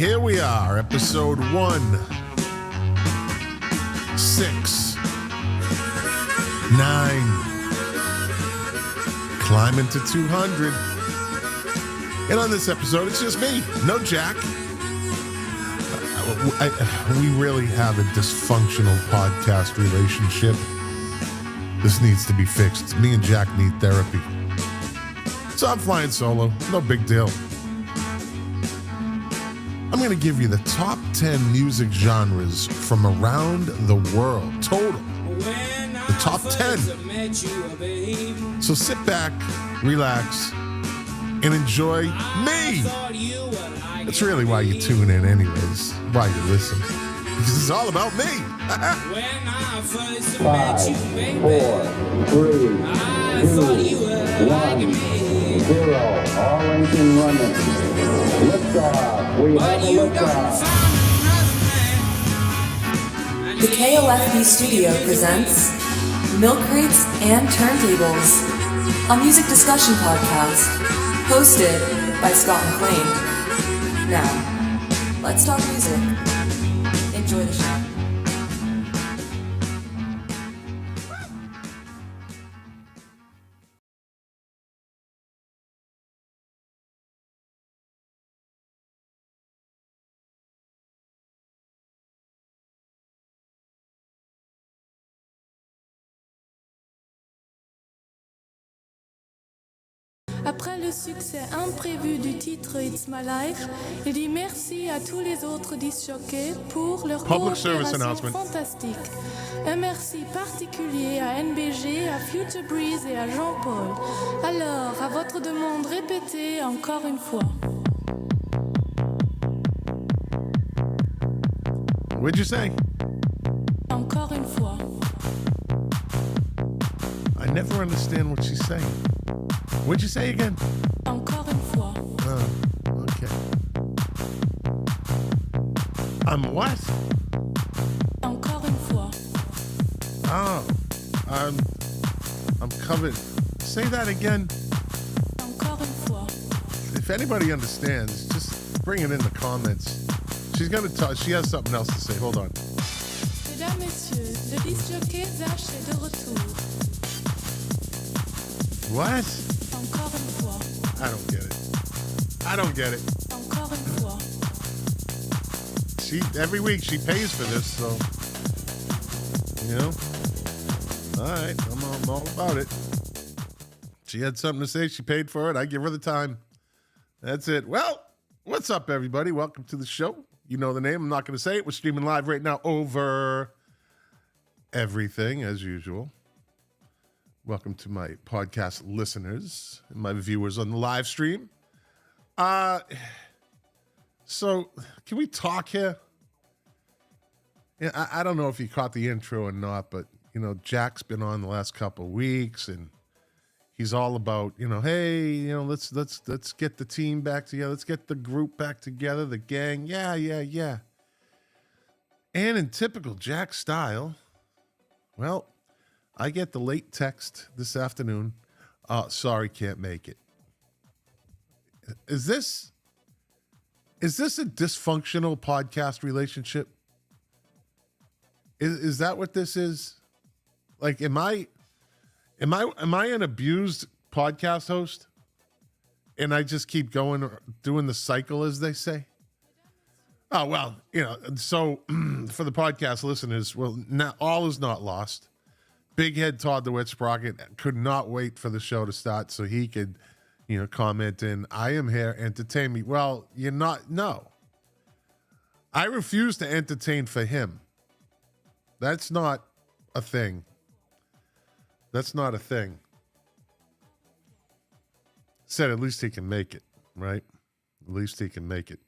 here we are, episode 169. Climbing to 200. And on this episode, it's just me, no Jack. We really have a dysfunctional podcast relationship. This needs to be fixed. Me and Jack need therapy. So I'm flying solo, no big deal. I'm going to give you the top 10 music genres from around the world, total. The top 10. So sit back, relax, and enjoy me. That's really why you tune in anyways, why you listen. Because it's all about me. 5, 4, 3, 2, 1, 0. All engine running. Liftoff. We have a liftoff. The KOFB studio presents Milk Crates and Turntables, a music discussion podcast hosted by Scott McLean. Now, let's talk music. Enjoy the show. Après le succès imprévu du titre It's My Life, il dit merci à tous les autres disc-jockeys pour leur coopération fantastique. Un merci particulier à NBG, à Future Breeze et à Jean-Paul. Alors, à votre demande, répétez encore une fois. What'd you say? Encore une fois. I never understand what she's saying. What'd you say again? Encore une fois. Oh, okay. I'm what? Encore une fois. Oh, I'm covered. Say that again. Encore une fois. If anybody understands, just bring it in the comments. She's gonna talk. She has something else to say. Hold on. Mesdames, Messieurs, le disc-jockey Zach est de retour. What? Encore une fois. I don't get it. I don't get it. Encore une fois. Every week she pays for this, so you know. All right, I'm all about it. She had something to say. She paid for it. I give her the time. That's it. Well, what's up, everybody? Welcome to the show. You know the name. I'm not going to say it. We're streaming live right now over everything, as usual. Welcome to my podcast listeners and my viewers on the live stream. So can we talk here? Yeah, I don't know if you caught the intro or not, but you know, Jack's been on the last couple of weeks and he's all about, you know, hey, you know, let's get the team back together. Let's get the group back together, the gang. Yeah. And in typical Jack style, well, I get the late text this afternoon. Sorry, can't make it. Is this a dysfunctional podcast relationship? Is that what this is? Like, am I an abused podcast host? And I just keep going, doing the cycle, as they say? Oh, well, you know, so for the podcast listeners, well, now all is not lost. Big Head Todd DeWitt Sprocket could not wait for the show to start so he could, you know, comment in, I am here, entertain me. Well, you're not, no. I refuse to entertain for him. That's not a thing. That's not a thing. Said at least he can make it, right? At least he can make it.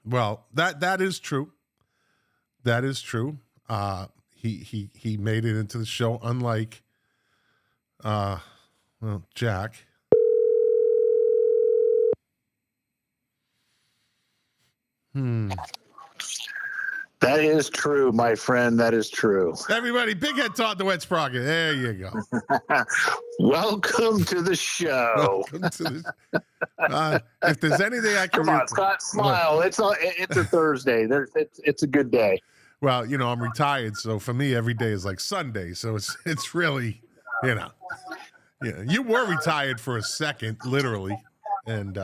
Well, that is true. That is true. He made it into the show, unlike Jack. That is true, my friend. That is true. Everybody, Big Head Todd the Wet Sprocket. There you go. Welcome to the show. Welcome to the. If there's anything I can. Come on, Scott, smile. It's a Thursday. It's a good day. Well, I'm retired, so for me, every day is like Sunday. So it's really, you were retired for a second, literally, and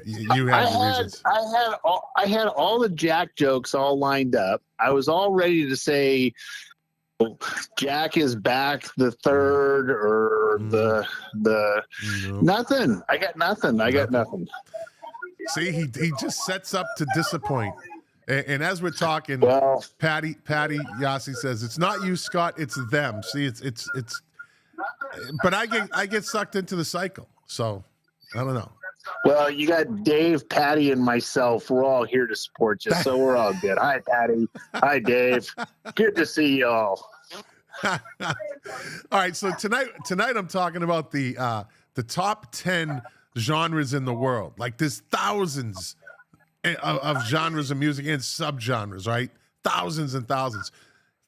you had reasons. I had all the Jack jokes all lined up. I was all ready to say Jack is back the third or the nothing. I got nothing. See, he just sets up to disappoint. And as we're talking, well, Patty Yossi says it's not you, Scott, it's them. See, it's but I get sucked into the cycle. So I don't know. Well, you got Dave, Patty, and myself. We're all here to support you, so we're all good. Hi, Patty. Hi, Dave. Good to see you all. All right, so tonight I'm talking about the top 10 genres in the world. Like there's thousands of genres of music and subgenres, right? Thousands and thousands.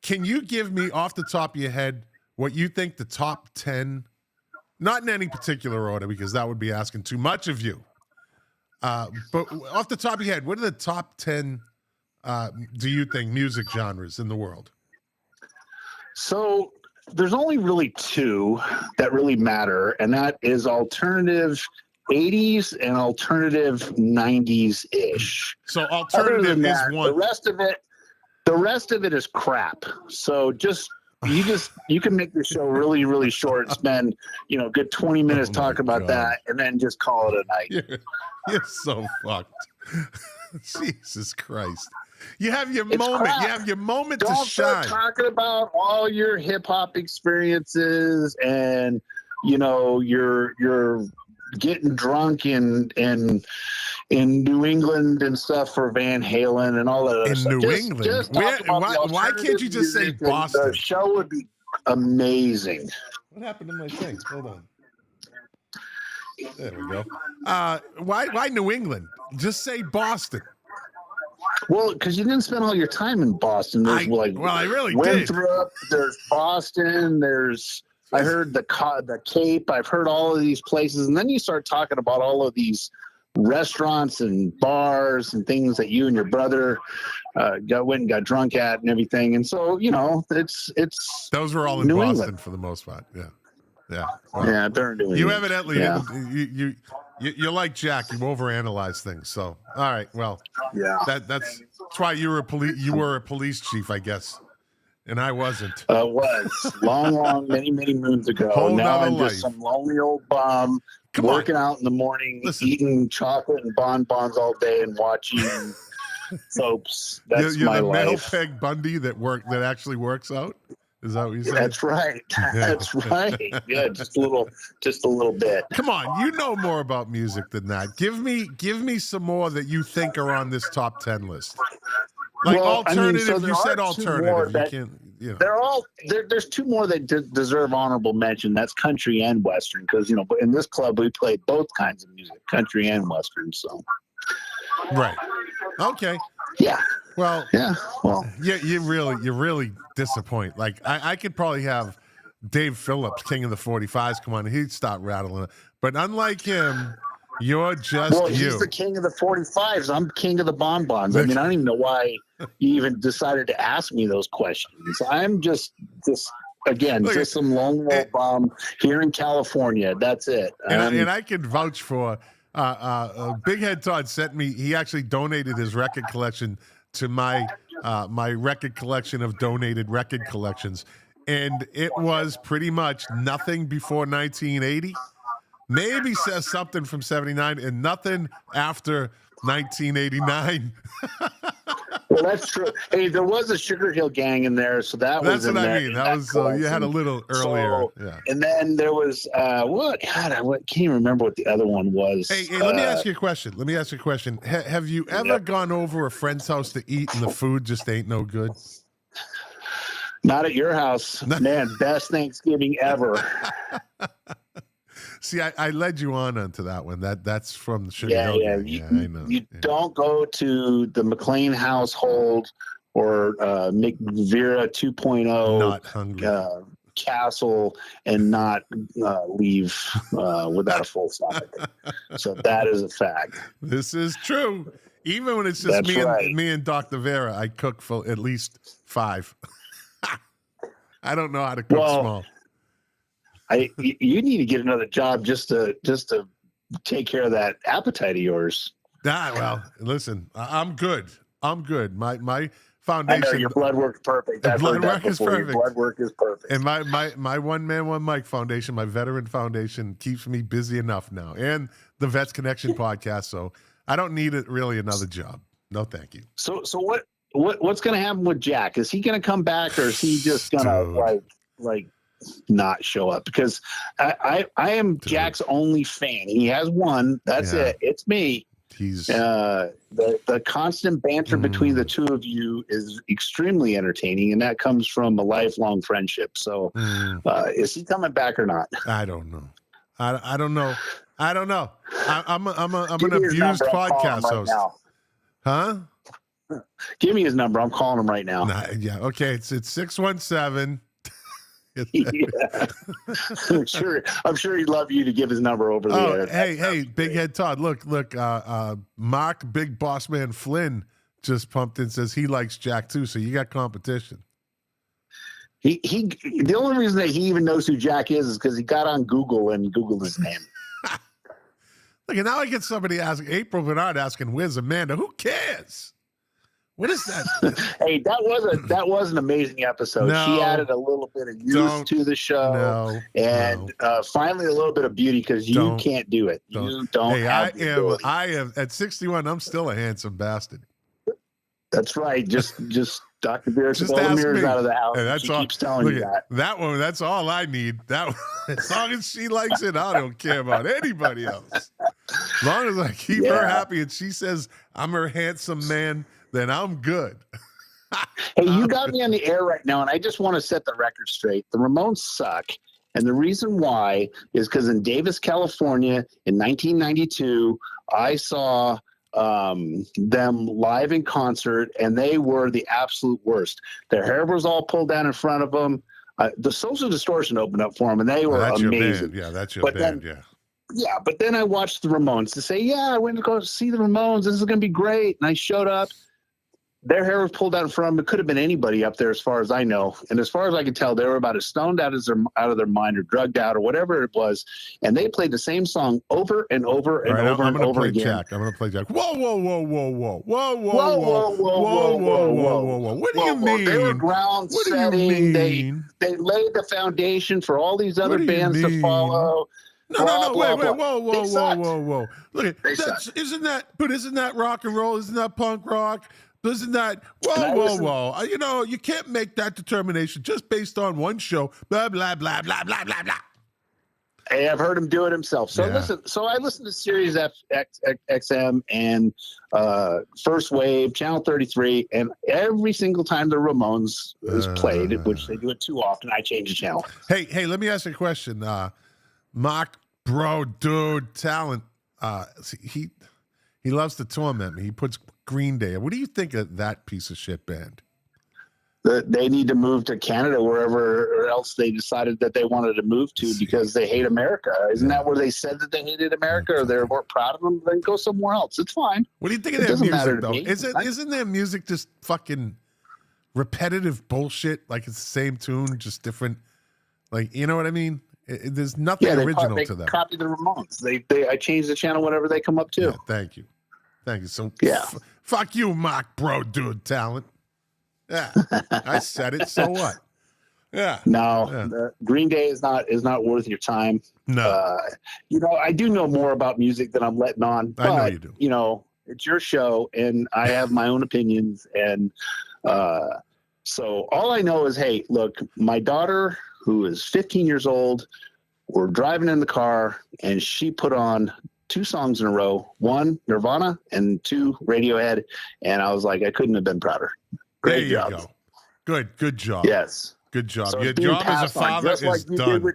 Can you give me off the top of your head what you think the top 10? Not in any particular order, because that would be asking too much of you. But off the top of your head, what are the top 10, do you think, music genres in the world? So there's only really two that really matter, and that is alternative 80s and alternative 90s-ish. So alternative is one. The rest of it is crap. So you can make the show really, really short, spend, good 20 minutes talking about that, and then just call it a night. You're so fucked. Jesus Christ. You have your moment. Crap. You have your moment Don't to shine. start talking about all your hip hop experiences and, you're getting drunk in New England and stuff for Van Halen and all that other stuff. New England? Why can't you just say Boston? The show would be amazing. What happened to my things? Hold on. There we go. Why New England? Just say Boston. Well, because you didn't spend all your time in Boston. There's I really Winthrop, there's Boston, there's I heard the Cape. I've heard all of these places, and then you start talking about all of these restaurants and bars and things that you and your brother went and got drunk at and everything. And so it's those were all in New Boston England. For the most part. Yeah. Well, yeah, they're doing. You evidently you're like Jack. You overanalyze things. So all right, well, yeah, that's why you were a police chief, I guess. And I wasn't. Was long, many moons ago. Now I'm just some lonely old bum working out in the morning, eating chocolate and bonbons all day, and watching soaps. That's you're my the life. male Peg Bundy that actually works out. Is that what you said? That's right. That's right. Yeah, just a little bit. Come on, you know more about music than that. Give me some more that you think are on this top 10 list. Like alternative, you said alternative. There's two more that deserve honorable mention. That's country and western, because in this club we play both kinds of music, country and western. So, right, okay, yeah. Well, yeah. Well, you really disappoint. Like I could probably have Dave Phillips, King of the 45s, come on, he'd start rattling it. But unlike him, you're just he's the king of the 45s. I'm king of the bonbons. I mean, I don't even know why you even decided to ask me those questions. I'm just some lone wolf bomb here in California. That's it. And I can vouch for Big Head Todd sent me. He actually donated his record collection to my record collection of donated record collections, and it was pretty much nothing before 1980. Maybe says something from 79 and nothing after 1989. Well, that's true. Hey, there was a Sugar Hill Gang in there, so that's what I mean. That was you had a little earlier. Yeah. And then there was what? God, I can't even remember what the other one was. Hey, let me ask you a question. Have you ever gone over a friend's house to eat and the food just ain't no good? Not at your house, man. Best Thanksgiving ever. See, I led you on onto that one. That's from the Sugar Yeah, Hill yeah. Gang. I know. You don't go to the McLean household or McVera 2.0 Not hungry. castle and not leave without a full stomach. So that is a fact. This is true. Even when it's just me and Dr. Vera, I cook for at least 5. I don't know how to cook small. You need to get another job just to take care of that appetite of yours. Well, listen, I'm good. My foundation. I know your blood work's perfect. Blood work is perfect. Your blood work is perfect. And my one man, one mic foundation, my veteran foundation, keeps me busy enough now, and the Vets Connection podcast. So I don't need really another job. No, thank you. So what's going to happen with Jack? Is he going to come back, or is he just going to like not show up? Because I am Jack's only fan. He has one. That's it. It's me. He's the constant banter between the two of you is extremely entertaining, and that comes from a lifelong friendship. So, is he coming back or not? I don't know. I don't know. I'm an abused podcast host. Huh? Give me his number. I'm calling him right now. Yeah. Okay. It's 617. Yeah. I'm sure he'd love you to give his number over the air. Hey, Big Head Todd. Look, Mark Big Boss Man Flynn just pumped in, says he likes Jack too, so you got competition. He the only reason that he even knows who Jack is because he got on Google and Googled his name. Look, and now I get somebody asking, April Bernard asking, where's Amanda? Who cares? What is that? Hey, that was an amazing episode. No, she added a little bit of youth to the show, finally a little bit of beauty because you can't do it. You don't. Hey, I am at 61. I'm still a handsome bastard. That's right. Just Dr. Beer took all the mirrors out of the house. Hey, she keeps telling you that. That one. That's all I need. That as long as she likes it, I don't care about anybody else. As long as I keep her happy and she says I'm her handsome man, then I'm good. Hey, you got me on the air right now, and I just want to set the record straight. The Ramones suck, and the reason why is because in Davis, California, in 1992, I saw them live in concert, and they were the absolute worst. Their hair was all pulled down in front of them. The Social Distortion opened up for them, and they were amazing. Yeah, that's your band. Yeah, but then I watched the Ramones to say, I went to go see the Ramones. This is going to be great. And I showed up. Their hair was pulled out in front of them. It could have been anybody up there as far as I know. And as far as I can tell, they were about as stoned out of their mind or drugged out or whatever it was. And they played the same song over and over and over and over again. I'm going to play Jack. Whoa. What do you mean? They were ground setting. They laid the foundation for all these other bands to follow. No, wait, whoa. Look, isn't that rock and roll? Isn't that punk rock? Isn't that, whoa. You can't make that determination just based on one show, blah, blah, blah, blah, blah, blah, blah. Hey, I've heard him do it himself. So I listened to Sirius XM and First Wave, Channel 33, and every single time the Ramones is played, which they do it too often, I change the channel. Hey, let me ask you a question. Mark, bro, dude, talent. He loves to torment me. He puts Green Day. What do you think of that piece of shit band? They need to move to Canada, wherever else they decided that they wanted to move to because they hate America. Isn't that where they said that they hated America or they're more proud of them? Then go somewhere else. It's fine. What do you think of their music, though? Isn't their music just fucking repetitive bullshit? Like it's the same tune, just different. Like, you know what I mean? There's nothing original to them. They copy the Ramones. I change the channel whenever they come up too. Yeah, thank you. So fuck you, Mark, bro, dude, talent. Yeah, I said it. So what? Yeah. No, Green Day is not worth your time. No. I do know more about music than I'm letting on. But, I know you do. It's your show, and I have my own opinions, and so all I know is, hey, look, my daughter, who is 15 years old, we're driving in the car, and she put on 2 songs in a row, 1 Nirvana and 2 Radiohead, and I was like, I couldn't have been prouder. Great job. Go. Good job. Yes. Good job. So your job as a father is done.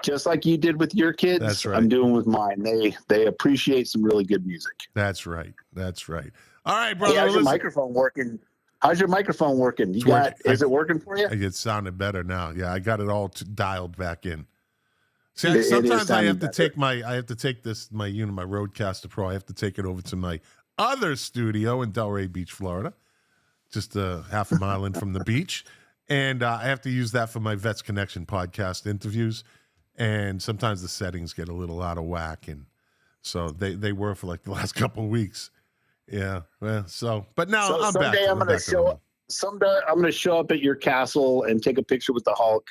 just like you did with your kids. That's right. I'm doing with mine. They appreciate some really good music. That's right. All right, brother. Hey, how's your microphone working? How's your microphone working? Is it working for you? It sounded better now. Yeah, I got it all dialed back in. See, sometimes I have to take my Rodecaster Pro. I have to take it over to my other studio in Delray Beach, Florida, just half a mile in from the beach, and I have to use that for my Vets Connection podcast interviews. And sometimes the settings get a little out of whack, and so they were for like the last couple of weeks. Yeah, well, but now I'm back. Someday I'm gonna show up at your castle and take a picture with the Hulk,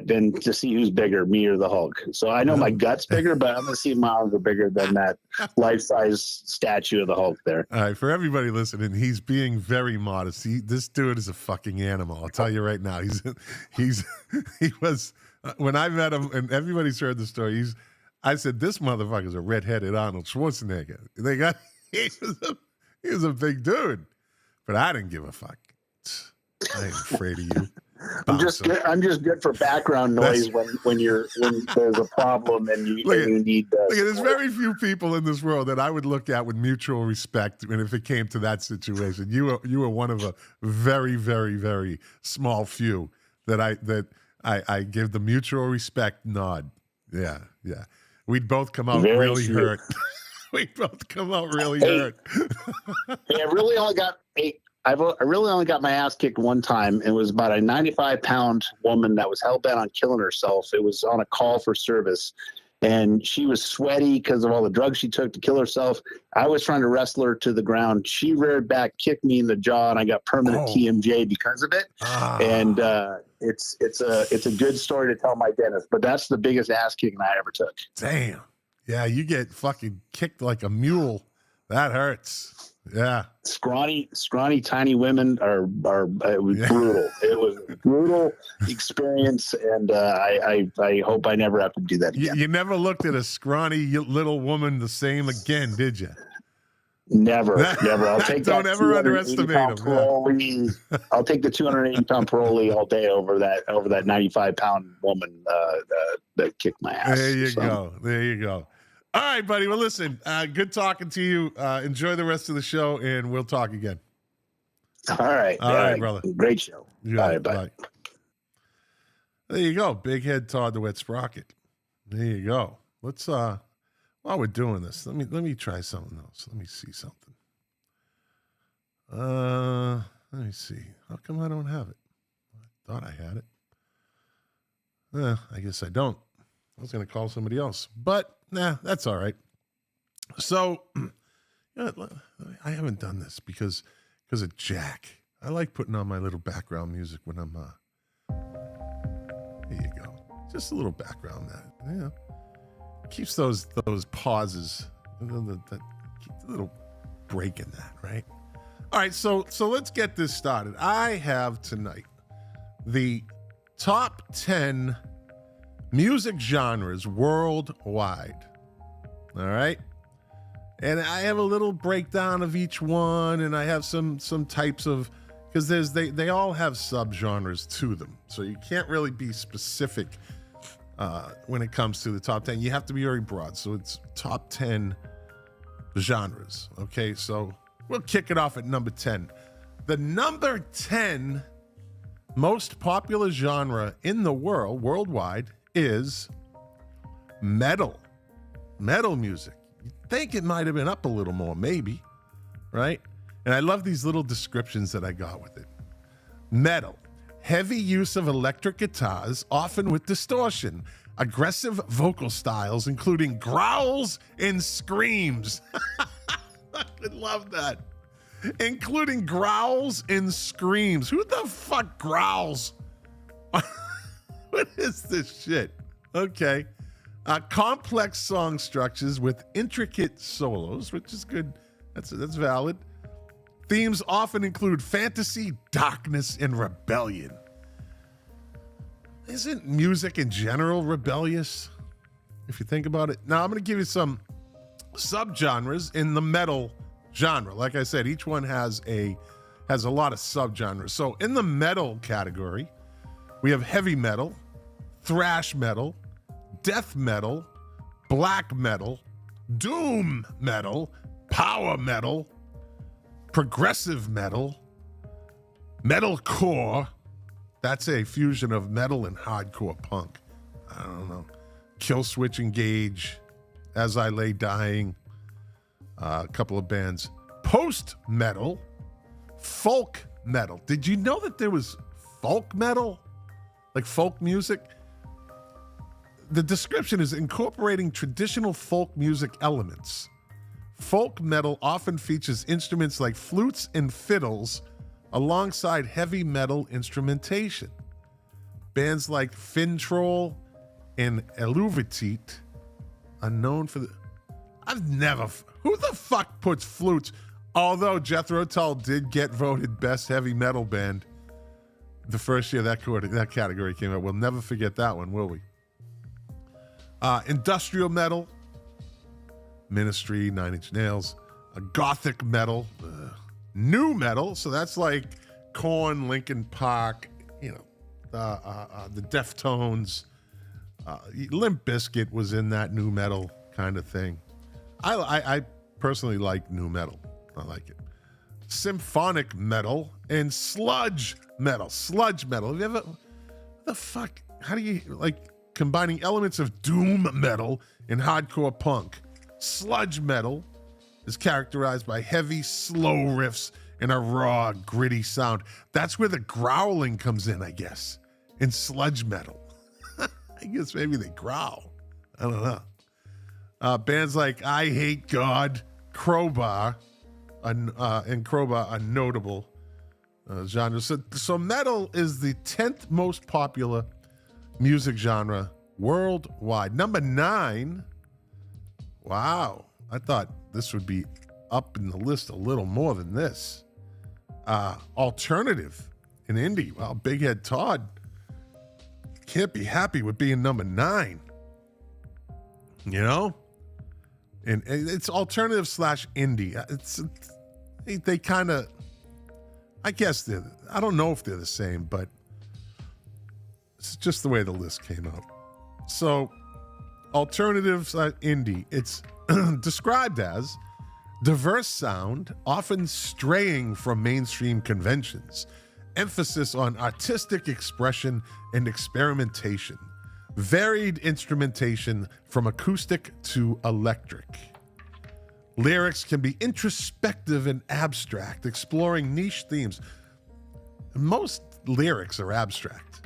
then to see who's bigger, me or the Hulk. So I know my gut's bigger, but I'm gonna see if my arms are bigger than that life-size statue of the Hulk there. All right, for everybody listening, he's being very modest. This dude is a fucking animal. I'll tell you right now. He was when I met him, and everybody's heard the story. I said, this motherfucker's a redheaded Arnold Schwarzenegger. He was a big dude, but I didn't give a fuck. I ain't afraid of you. I'm just good for background noise when there's a problem and you need. There's very few people in this world that I would look at with mutual respect. And if it came to that situation, you were one of a very, very, very small few that I give the mutual respect nod. Yeah. We'd both come out really hurt. We'd both come out really hurt. Hey, I really only got my ass kicked one time. It was about a 95-pound woman that was hell bent on killing herself. It was on a call for service, and she was sweaty because of all the drugs she took to kill herself. I was trying to wrestle her to the ground. She reared back, kicked me in the jaw, and I got permanent TMJ because of it. And it's a good story to tell my dentist. But that's the biggest ass kicking I ever took. Damn. Yeah, you get fucking kicked like a mule. That hurts. Yeah. Scrawny, tiny women it was brutal. It was a brutal experience, and I hope I never have to do that again. You never looked at a scrawny little woman the same again, did you? Never. I'll take Don't ever underestimate them. I'll take the 280-pound parolee all day over that 95-pound woman that kicked my ass. There you go. All right, buddy. Well, listen, good talking to you. Enjoy the rest of the show, and we'll talk again. All right, brother. Great show. All right, bye. There you go. Big Head Todd the Wet Sprocket. There you go. Let's while we're doing this, let me try something else. Let me see something. Let me see. How come I don't have it? I thought I had it. I guess I don't. I was going to call somebody else, but nah, that's all right. So, I haven't done this because of Jack. I like putting on my little background music when I'm. Here you go. Just a little background that keeps those pauses. That keeps a little break in that, right? All right, so let's get this started. I have tonight the top 10 music genres worldwide. All right. And I have a little breakdown of each one, and I have some types of, because they all have subgenres to them. So you can't really be specific when it comes to the top 10. You have to be very broad. So it's top 10 genres. Okay, so we'll kick it off at number 10. The number 10 most popular genre in the world, worldwide, is metal music. You'd think it might have been up a little more, maybe, right? And I love these little descriptions that I got with it. Metal, heavy use of electric guitars, often with distortion, aggressive vocal styles, including growls and screams. I love that. Including growls and screams. Who the fuck growls? What is this shit? Okay. Complex song structures with intricate solos, which is good. That's valid. Themes often include fantasy, darkness, and rebellion. Isn't music in general rebellious? If you think about it. Now, I'm going to give you some subgenres in the metal genre. Like I said, each one has a lot of subgenres. So in the metal category, we have heavy metal, thrash metal, death metal, black metal, doom metal, power metal, progressive metal, metalcore. That's a fusion of metal and hardcore punk. I don't know. Kill Switch Engage, As I Lay Dying, a couple of bands. Post metal, folk metal. Did you know that there was folk metal? Like folk music? The description is incorporating traditional folk music elements. Folk metal often features instruments like flutes and fiddles alongside heavy metal instrumentation. Bands like Fintroll and Eluvitit are known for the... Who the fuck puts flutes? Although Jethro Tull did get voted best heavy metal band the first year that category came out. We'll never forget that one, will we? Industrial metal, Ministry, Nine Inch Nails, gothic metal, new metal. So that's like Korn, Linkin Park, the Deftones. Limp Bizkit was in that new metal kind of thing. I personally like new metal. I like it. Symphonic metal and sludge metal. Sludge metal. Have you ever... What the fuck? How do you... Like, combining elements of doom metal and hardcore punk. Sludge metal is characterized by heavy, slow riffs and a raw, gritty sound. That's where the growling comes in, I guess. In sludge metal. I guess maybe they growl. I don't know. Bands like I Hate God, Crowbar, and Crowbar are notable genres. So metal is the 10th most popular music genre worldwide. Number 9. Wow. I thought this would be up in the list a little more than this. Alternative and indie. Wow, Big Head Todd can't be happy with being number 9. You know? And it's alternative / indie. They kind of, I guess I don't know if they're the same, but it's just the way the list came out. So alternative / indie, it's described as diverse sound, often straying from mainstream conventions, emphasis on artistic expression and experimentation, varied instrumentation from acoustic to electric. Lyrics can be introspective and abstract, exploring niche themes. Most lyrics are abstract.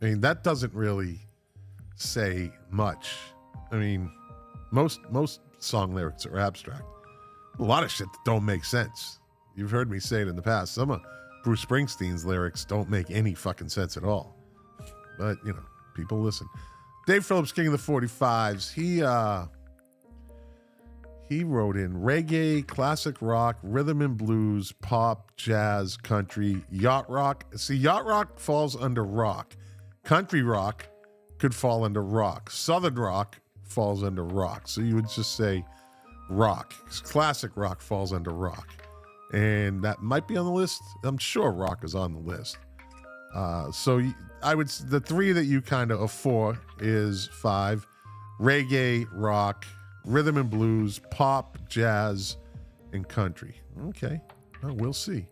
I mean, that doesn't really say much. I mean, most song lyrics are abstract. A lot of shit that don't make sense. You've heard me say it in the past. Some of Bruce Springsteen's lyrics don't make any fucking sense at all. But, people listen. Dave Phillips, King of the 45s, he wrote in reggae, classic rock, rhythm and blues, pop, jazz, country, yacht rock. See, yacht rock falls under rock. Country rock could fall under rock. Southern rock falls under rock. So you would just say rock. Classic rock falls under rock. And that might be on the list. I'm sure rock is on the list. So the 3 that you kind of, 4 is 5. Reggae, rock, rhythm and blues, pop, jazz, and country. Okay, well, we'll see.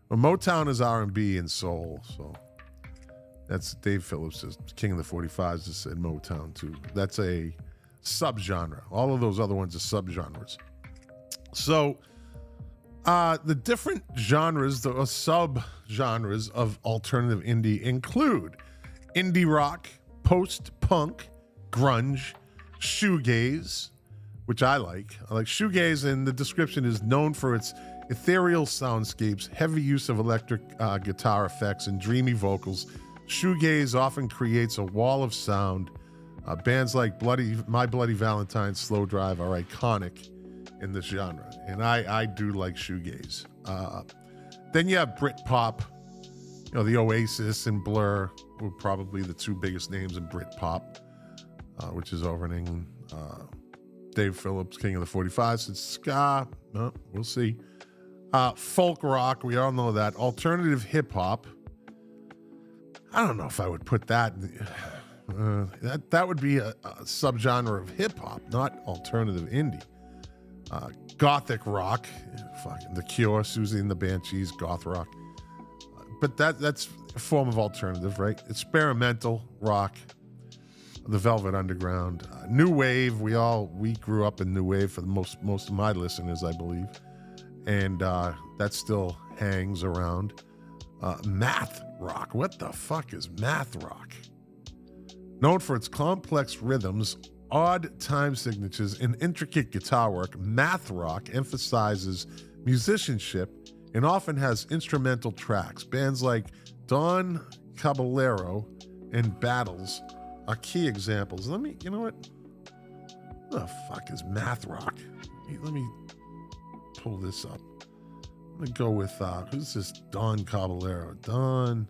Well, Motown is R&B and soul, so that's Dave Phillips, King of the 45s, just said Motown too. That's a subgenre. All of those other ones are subgenres. So the different genres, the subgenres of alternative indie include indie rock, post-punk, grunge, shoegaze, which I like. I like shoegaze, and the description is known for its ethereal soundscapes, heavy use of electric guitar effects, and dreamy vocals. Shoegaze often creates a wall of sound. Bands like My Bloody Valentine, Slow Drive are iconic in this genre, and I do like shoegaze. Then you have Britpop. The Oasis and Blur were probably the 2 biggest names in Britpop, which is over in England. Dave Phillips, King of the 45s, said ska. We'll see. Folk rock, we all know that. Alternative hip hop. I don't know if I would put that. That would be a subgenre of hip hop, not alternative indie. Gothic rock, fucking The Cure, Susie and the Banshees, goth rock. But that's a form of alternative, right? Experimental rock, the Velvet Underground, new wave. We grew up in new wave for the most of my listeners, I believe, and that still hangs around. Math rock. What the fuck is math rock? Known for its complex rhythms, odd time signatures, and intricate guitar work, math rock emphasizes musicianship and often has instrumental tracks. Bands like Don Caballero and Battles are key examples. You know what? What the fuck is math rock? Let me pull this up. I'm gonna go with, who's this Don Caballero? Don,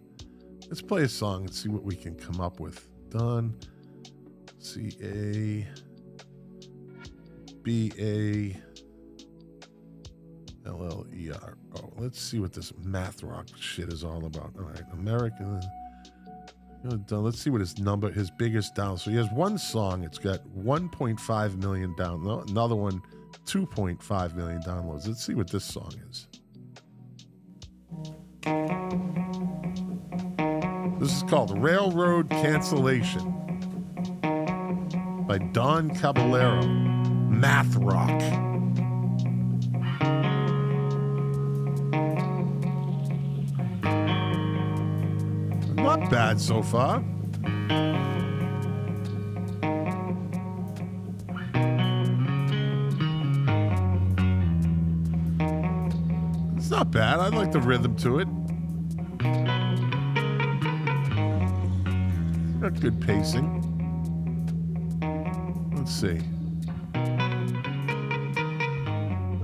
let's play a song and see what we can come up with. Don, Caballero. Let's see what this math rock shit is all about. All right, American. Let's see what his biggest down. So he has one song. It's got 1.5 million downloads. Another one, 2.5 million downloads. Let's see what this song is. This is called Railroad Cancellation by Don Caballero. Math rock. Not bad so far. It's not bad. I like the rhythm to it. Got good pacing. Let's see.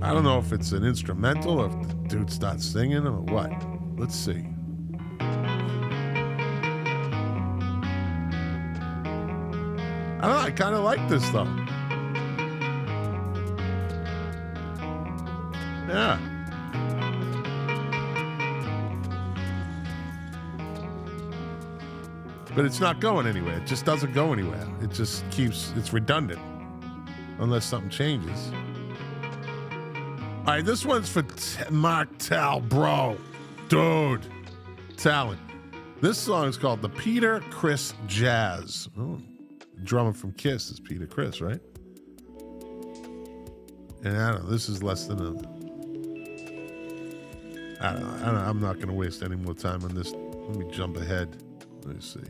I don't know if it's an instrumental or if the dude starts singing or what. Let's see. I don't know. I kind of like this though. Yeah. But it's not going anywhere. It just doesn't go anywhere. It just it's redundant. Unless something changes. All right, this one's for Mark Tal, bro. Dude. Talent. This song is called the Peter Criss Jazz. Oh, drummer from Kiss is Peter Criss, right? And I don't know, this is less than I don't know. I'm not going to waste any more time on this. Let me jump ahead. Let me see.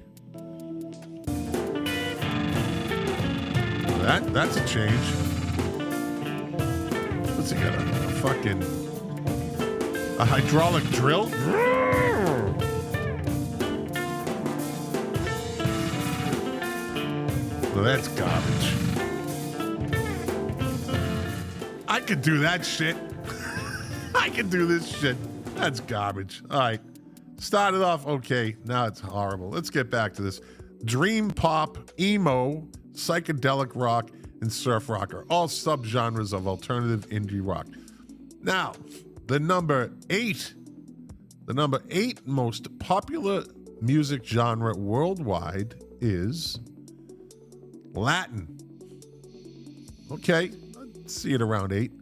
That's a change. What's he got? A fucking hydraulic drill? Well, that's garbage. I could do that shit. I could do this shit. That's garbage. All right. Started off okay. Now it's horrible. Let's get back to this. Dream pop, emo, psychedelic rock, and surf rock are all subgenres of alternative indie rock. Now, the number eight most popular music genre worldwide is Latin. Okay, I'd see it around 8.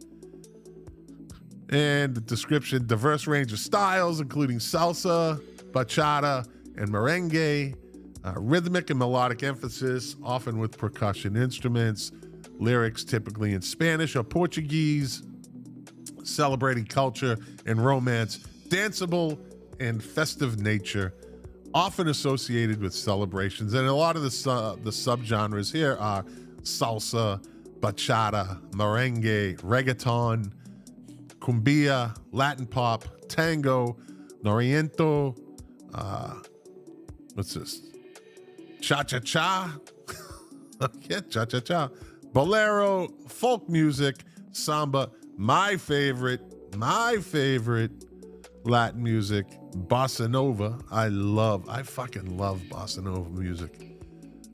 And the description, diverse range of styles, including salsa, bachata, and merengue, rhythmic and melodic emphasis, often with percussion instruments, lyrics typically in Spanish or Portuguese, celebrating culture and romance, danceable and festive nature, often associated with celebrations. And a lot of the subgenres here are salsa, bachata, merengue, reggaeton, cumbia, Latin pop, tango, noriento, what's this? Cha-cha-cha. Yeah, cha-cha-cha. Bolero, folk music, samba. My favorite Latin music, bossa nova. I fucking love bossa nova music.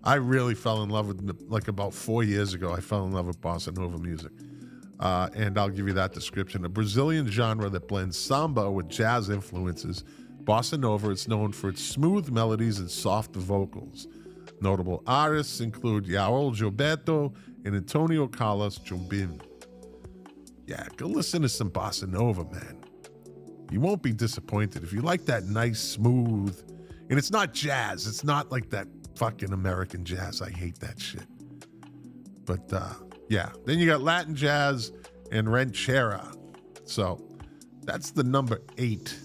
I really fell in love with it, like about 4 years ago. I fell in love with bossa nova music. And I'll give you that description. A Brazilian genre that blends samba with jazz influences. Bossa nova is known for its smooth melodies and soft vocals. Notable artists include Yael Gilberto and Antonio Carlos Jobim. Yeah, go listen to some bossa nova, man. You won't be disappointed if you like that nice, smooth, and it's not jazz. It's not like that fucking American jazz. I hate that shit. But yeah, then you got Latin jazz and ranchera. So that's the number 8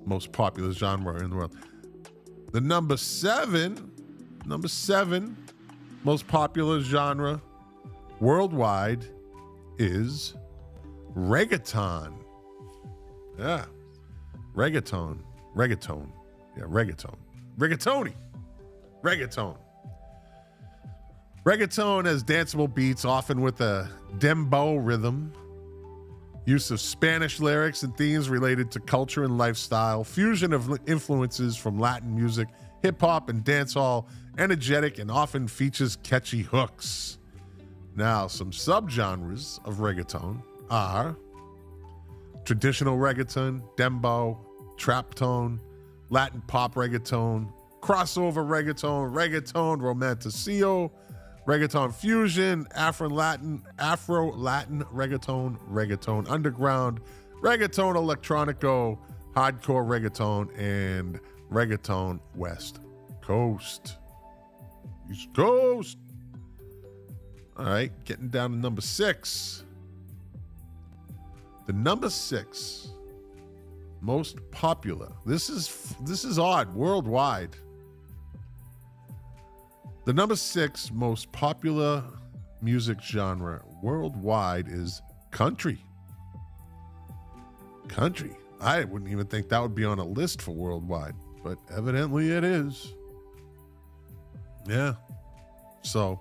most popular genre in the world. The number 7 most popular genre worldwide is reggaeton. Yeah. Reggaeton. Yeah, reggaeton. Reggaeton. Reggaeton has danceable beats, often with a dembow rhythm, use of Spanish lyrics and themes related to culture and lifestyle, fusion of influences from Latin music, hip-hop, and dancehall, energetic, and often features catchy hooks. Now, some subgenres of reggaeton are traditional reggaeton, dembow, trap tone, Latin pop reggaeton, crossover reggaeton, reggaeton romanticio, reggaeton fusion, Afro-Latin reggaeton, reggaeton underground, reggaeton electronico, hardcore reggaeton, and reggaeton West Coast. East Coast. All right, getting down to number 6. The number 6 most popular. This is odd, worldwide. The number 6 most popular music genre worldwide is country. Country. I wouldn't even think that would be on a list for worldwide, but evidently it is. Yeah. So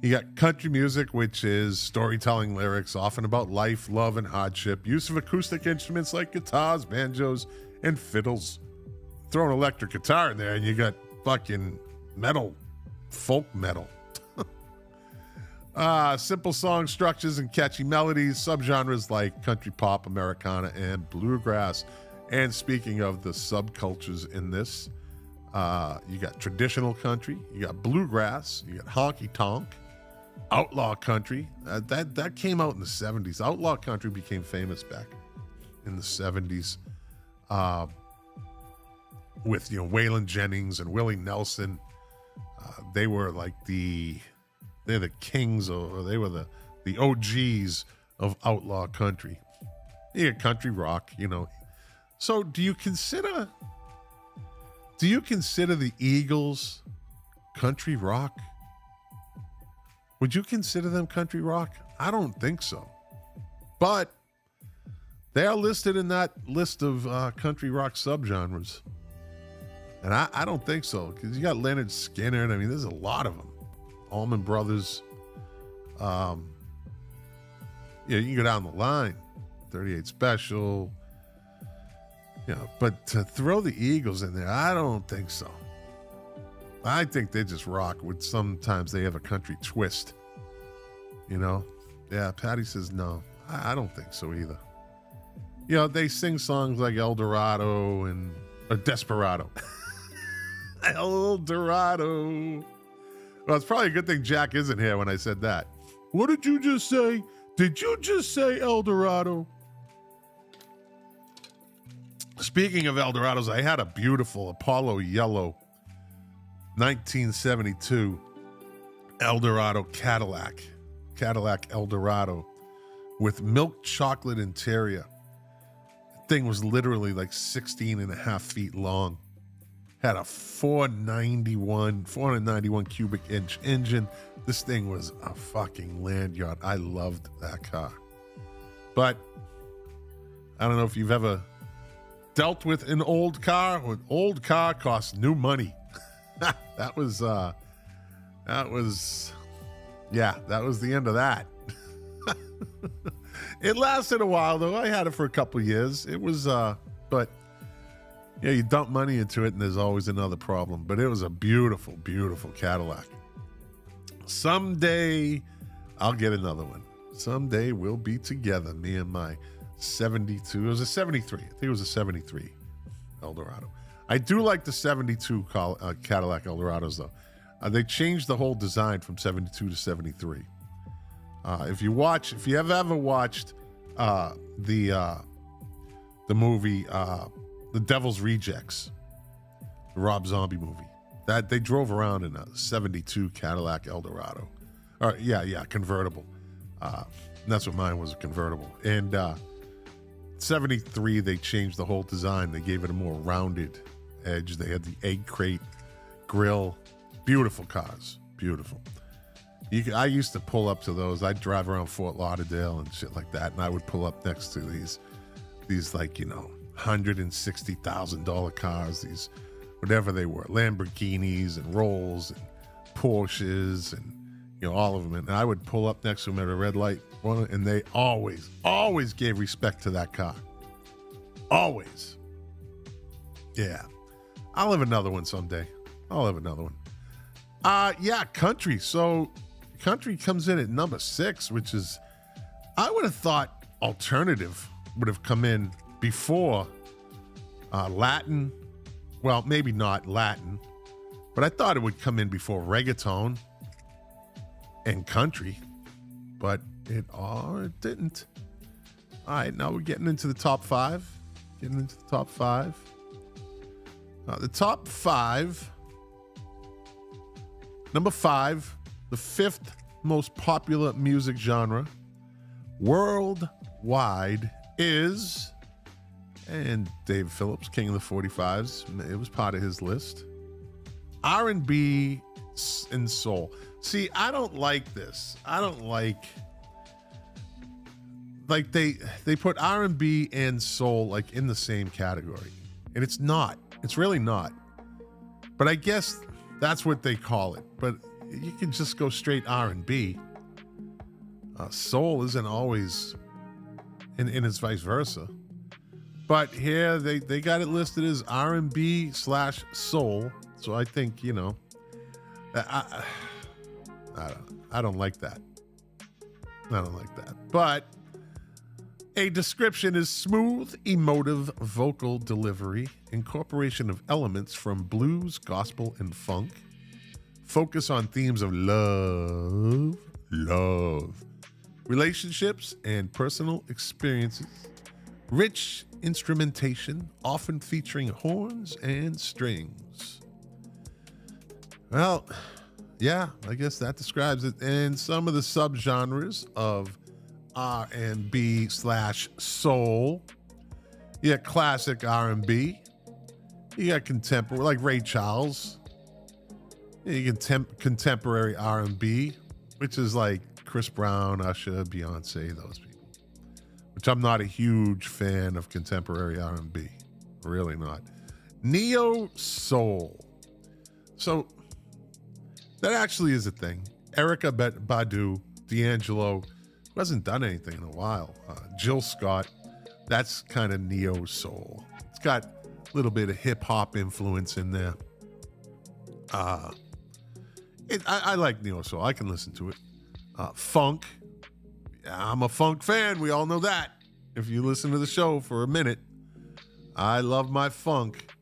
you got country music, which is storytelling lyrics, often about life, love, and hardship. Use of acoustic instruments like guitars, banjos, and fiddles. Throw an electric guitar in there, and you got fucking metal, folk metal. Simple song structures and catchy melodies, subgenres like country pop, Americana, and bluegrass. And speaking of the subcultures in this, you got traditional country, you got bluegrass, you got honky tonk, outlaw country. That came out in the 70s. Outlaw country became famous back in the 70s with Waylon Jennings and Willie Nelson. They were like they're the kings, or they were the OGs of outlaw country. You got country rock, So do you consider the Eagles country rock? Would you consider them country rock? I don't think so. But they are listed in that list of country rock subgenres. And I don't think so, because you got Leonard Skinner, and there's a lot of them. Allman Brothers. Yeah, you can go down the line. 38 Special. But to throw the Eagles in there, I don't think so. I think they just rock with sometimes they have a country twist. Yeah, Patty says no. I don't think so either. They sing songs like El Dorado or Desperado. El Dorado. Well, it's probably a good thing Jack isn't here when I said that. What did you just say? Did you just say El Dorado? Speaking of El Dorados, I had a beautiful Apollo Yellow 1972 Eldorado Cadillac Eldorado with milk chocolate interior. The thing was literally like 16 and a half feet long. Had a 491 cubic inch engine. This thing was a fucking land yacht. I loved that car. But I don't know if you've ever dealt with an old car. An old car costs new money. that was the end of that. It lasted a while though. I had it for a couple years. It was but yeah, you dump money into it and there's always another problem. But it was a beautiful, beautiful Cadillac. Someday I'll get another one. Someday we'll be together, me and my 72. It was a 73. I think it was a 73 Eldorado. I do like the 72 Cadillac Eldorados, though. They changed the whole design from 72 to 73. If you have ever watched the movie The Devil's Rejects, the Rob Zombie movie, that they drove around in a 72 Cadillac Eldorado. Convertible. And that's what mine was, a convertible. And 73, they changed the whole design. They gave it a more rounded edge. They had the egg crate grill. Beautiful cars. Beautiful. I used to pull up to those. I'd drive around Fort Lauderdale and shit like that, and I would pull up next to these like, $160,000 cars, these whatever they were, Lamborghinis and Rolls and Porsches and all of them. And I would pull up next to them at a red light, and they always gave respect to that car. Always. Yeah. I'll have another one someday. Country. So country comes in at number 6, which is, I would have thought alternative would have come in before Latin. Well, maybe not Latin, but I thought it would come in before reggaeton and country, but it didn't. All right, now we're getting into the top 5. The top 5. Number 5, the 5th most popular music genre worldwide is, and Dave Phillips, king of the 45s, it was part of his list, R&B and soul. See, I don't like this. I don't like they put R&B and soul like in the same category, and it's not. It's really not. But I guess that's what they call it. But you can just go straight R&B. Soul isn't always, and it's vice versa. But here they got it listed as R&B/soul. So I think, I don't like that. But a description is smooth, emotive vocal delivery, incorporation of elements from blues, gospel, and funk, focus on themes of love, relationships, and personal experiences, rich instrumentation, often featuring horns and strings. Well, yeah, I guess that describes it. And some of the subgenres of R&B/soul. You got classic R&B. You got contemporary, like Ray Charles. You got contemporary R&B, which is like Chris Brown, Usher, Beyonce, those people. Which I'm not a huge fan of contemporary R&B. Really not. Neo soul. So that actually is a thing. Erykah Badu, D'Angelo, who hasn't done anything in a while. Jill Scott, that's kind of neo soul. It's got a little bit of hip hop influence in there. I like neo soul. I can listen to it. Funk. I'm a funk fan. We all know that. If you listen to the show for a minute, I love my funk.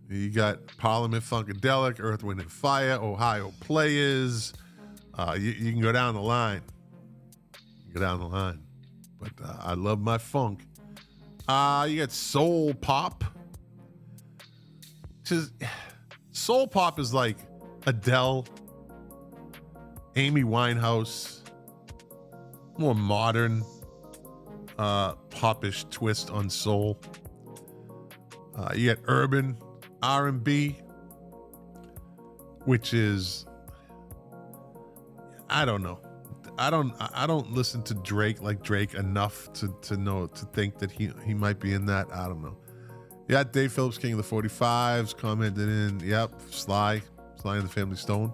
You got Parliament Funkadelic, Earth, Wind, and Fire, Ohio Players. You can go down the line. But I love my funk. You got soul pop. Soul pop is like Adele, Amy Winehouse, more modern, popish twist on soul. You got urban R&B, which is, I don't know. I don't listen to Drake enough to think that he might be in that. I don't know. Yeah, Dave Phillips, king of the 45s, commented in. Yep, Sly and the Family Stone.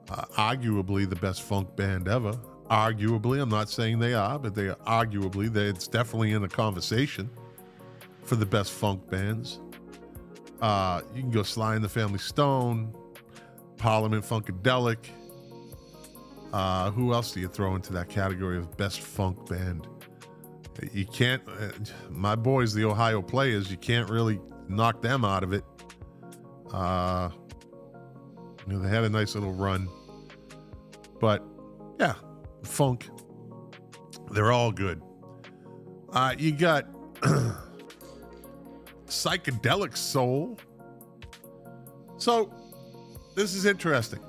Arguably the best funk band ever. Arguably, I'm not saying they are, but they are arguably. It's definitely in the conversation for the best funk bands. You can go Sly and the Family Stone, Parliament Funkadelic. Who else do you throw into that category of best funk band? You can't, my boys, the Ohio Players, you can't really knocked them out of it. They had a nice little run. But, yeah, funk. They're all good. You got psychedelic soul. So, this is interesting.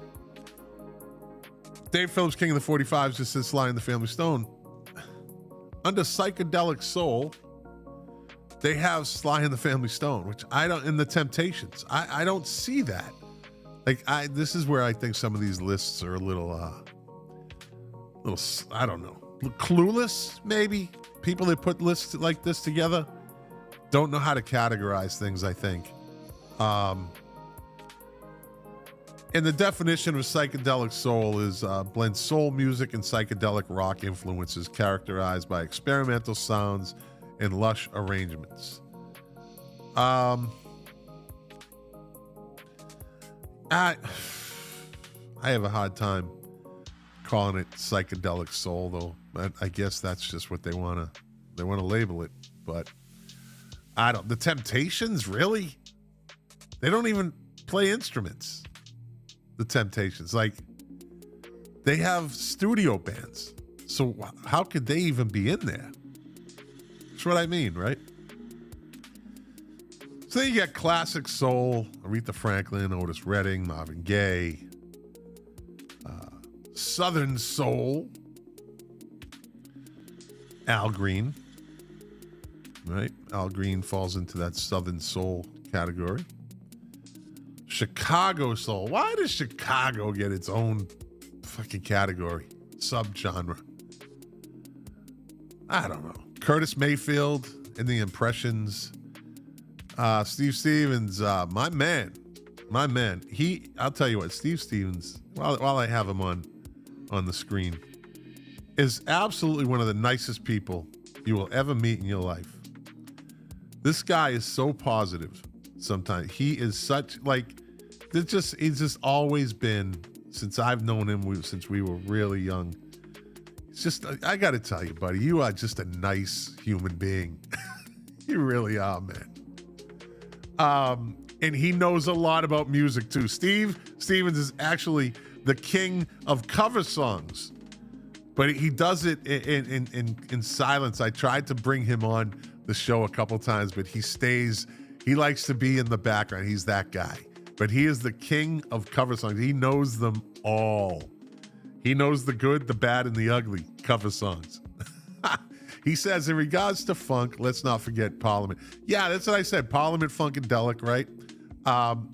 Dave Phillips, King of the 45s, just says Sly and the Family Stone. Under psychedelic soul, they have Sly and the Family Stone, which I don't, in the Temptations. I don't see that. This is where I think some of these lists are a little, I don't know, clueless, maybe. People that put lists like this together don't know how to categorize things, I think. And the definition of psychedelic soul is blends soul music and psychedelic rock influences characterized by experimental sounds and lush arrangements. I have a hard time calling it psychedelic soul, though. I guess that's just what they want to label it. But the Temptations, really? They don't even play instruments. The Temptations, they have studio bands, so how could they even be in there? That's what I mean, right? So then you got classic soul: Aretha Franklin, Otis Redding, Marvin Gaye. Southern soul: Al Green, right? Al Green falls into that Southern soul category. Chicago soul. Why does Chicago get its own fucking category, subgenre? I don't know. Curtis Mayfield and the Impressions. Steve Stevens, my man. I'll tell you what, Steve Stevens, while I have him on the screen, is absolutely one of the nicest people you will ever meet in your life. This guy is so positive. Sometimes he is such he's just always been, since I've known him, since we were really young. It's just, I got to tell you, buddy, you are just a nice human being. You really are, man. And he knows a lot about music too. Steve Stevens is actually the king of cover songs, but he does it in silence. I tried to bring him on the show a couple times, but he likes to be in the background. He's that guy. But he is the king of cover songs. He knows them all. He knows the good, the bad, and the ugly cover songs. He says, in regards to funk, let's not forget Parliament. Yeah, that's what I said. Parliament, Funkadelic, right?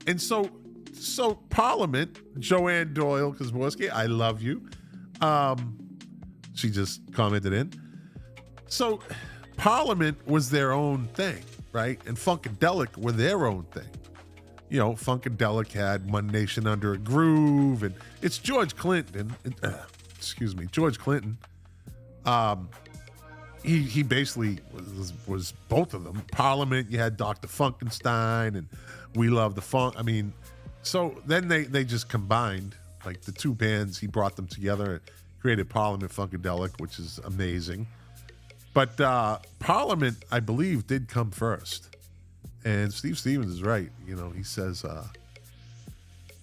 And so Parliament, Joanne Doyle Kosborski, I love you. She just commented in. So Parliament was their own thing, right? And Funkadelic were their own thing. Funkadelic had One Nation Under a Groove, and it's George Clinton. George Clinton. He basically was both of them. Parliament, you had Dr. Funkenstein, and We Love the Funk. I mean, so then they just combined, the two bands. He brought them together and created Parliament Funkadelic, which is amazing. But Parliament, I believe, did come first. And Steve Stevens is right. He says,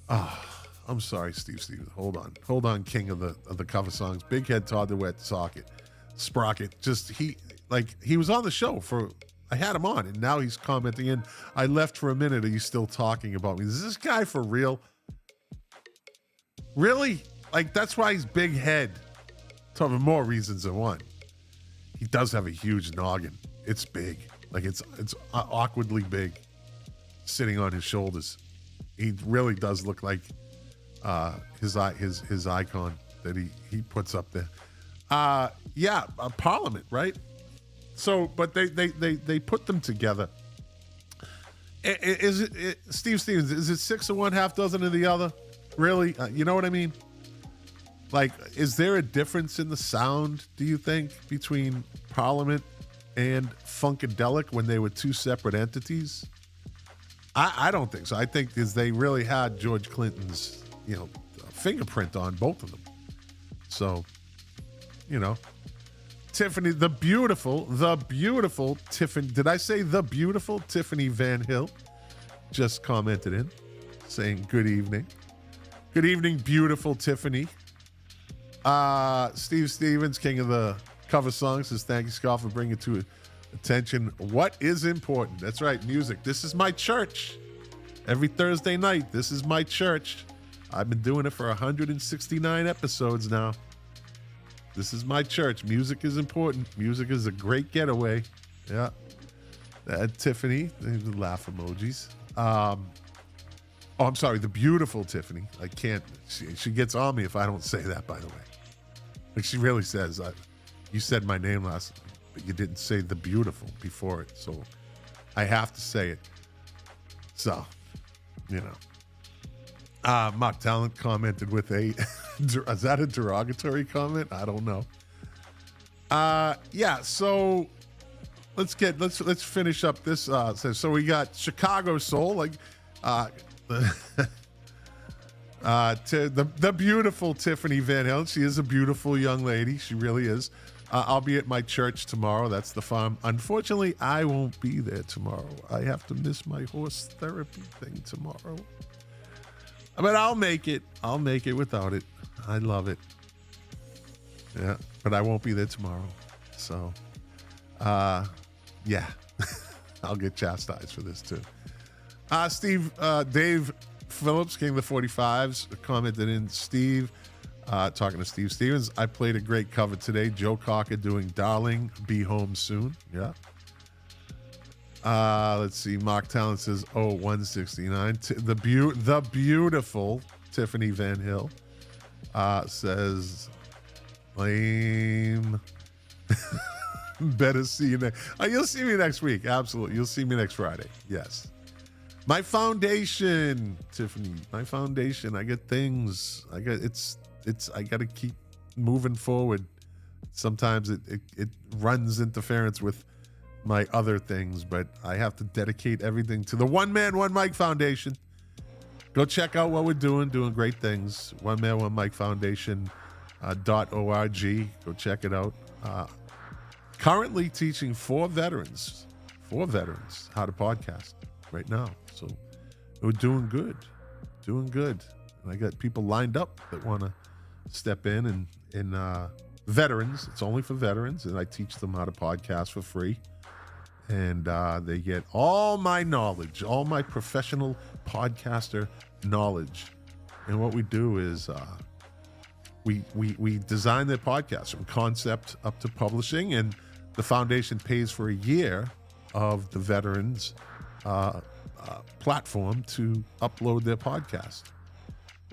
I'm sorry, Steve Stevens. Hold on, king of the cover songs. Big Head, Todd the Wet Socket, Sprocket. He was on the show I had him on, and now he's commenting in. I left for a minute. Are you still talking about me? Is this guy for real? Really? That's why he's Big Head. For more reasons than one. He does have a huge noggin. It's big. It's awkwardly big, sitting on his shoulders. He really does look like his icon that he puts up there. Parliament, right? So, but they put them together. Is it Steve Stevens? Is it 6 of one, half dozen of the other? Really? You know what I mean? Is there a difference in the sound, do you think, between Parliament and Funkadelic when they were two separate entities? I don't think so. I think they really had George Clinton's, fingerprint on both of them. So, Tiffany, the beautiful Tiffany. Did I say the beautiful Tiffany Van Hill? Just commented in saying good evening. Good evening, beautiful Tiffany. Steve Stevens, king of the cover songs, says thank you, Scott, for bringing to attention what is important. That's right, music. This is my church. Every Thursday night, this is my church. I've been doing it for 169 episodes now. This is my church. Music is important. Music is a great getaway. Yeah. Tiffany, the laugh emojis. I'm sorry, the beautiful Tiffany. I can't, she gets on me if I don't say that, by the way. Like she really says, you said my name last night, but you didn't say the beautiful before it. So I have to say it. So, you know. Mock Talent commented with a, is that a derogatory comment? I don't know. Yeah, so let's finish up this. So we got Chicago Soul, like, the beautiful Tiffany Van Hill. She is a beautiful young lady. She really is. I'll be at my church tomorrow. That's the farm. Unfortunately, I won't be there tomorrow. I have to miss my horse therapy thing tomorrow. But I'll make it. I'll make it without it. I love it. Yeah, but I won't be there tomorrow. So, yeah, I'll get chastised for this too. Dave Phillips, King of the 45s, commented in Steve, talking to Steve Stevens. I played a great cover today. Joe Cocker doing Darling, Be Home Soon. Yeah. Let's see. Mock Talent says, 169. The beautiful Tiffany Van Hill says, lame. Better see you next. You'll see me next week. Absolutely. You'll see me next Friday. Yes. My foundation, Tiffany. My foundation. I get things. I got to keep moving forward. Sometimes it runs interference with my other things, but I have to dedicate everything to the One Man, One Mic Foundation. Go check out what we're doing great things. One Man, One Mic Foundation .org. Go check it out. Currently teaching four veterans how to podcast right now. So we're doing good. And I got people lined up that want to step in and veterans. It's only for veterans, and I teach them how to podcast for free. And they get all my knowledge, all my professional podcaster knowledge. And what we do is we design their podcast from concept up to publishing, and the foundation pays for a year of the veterans platform to upload their podcast.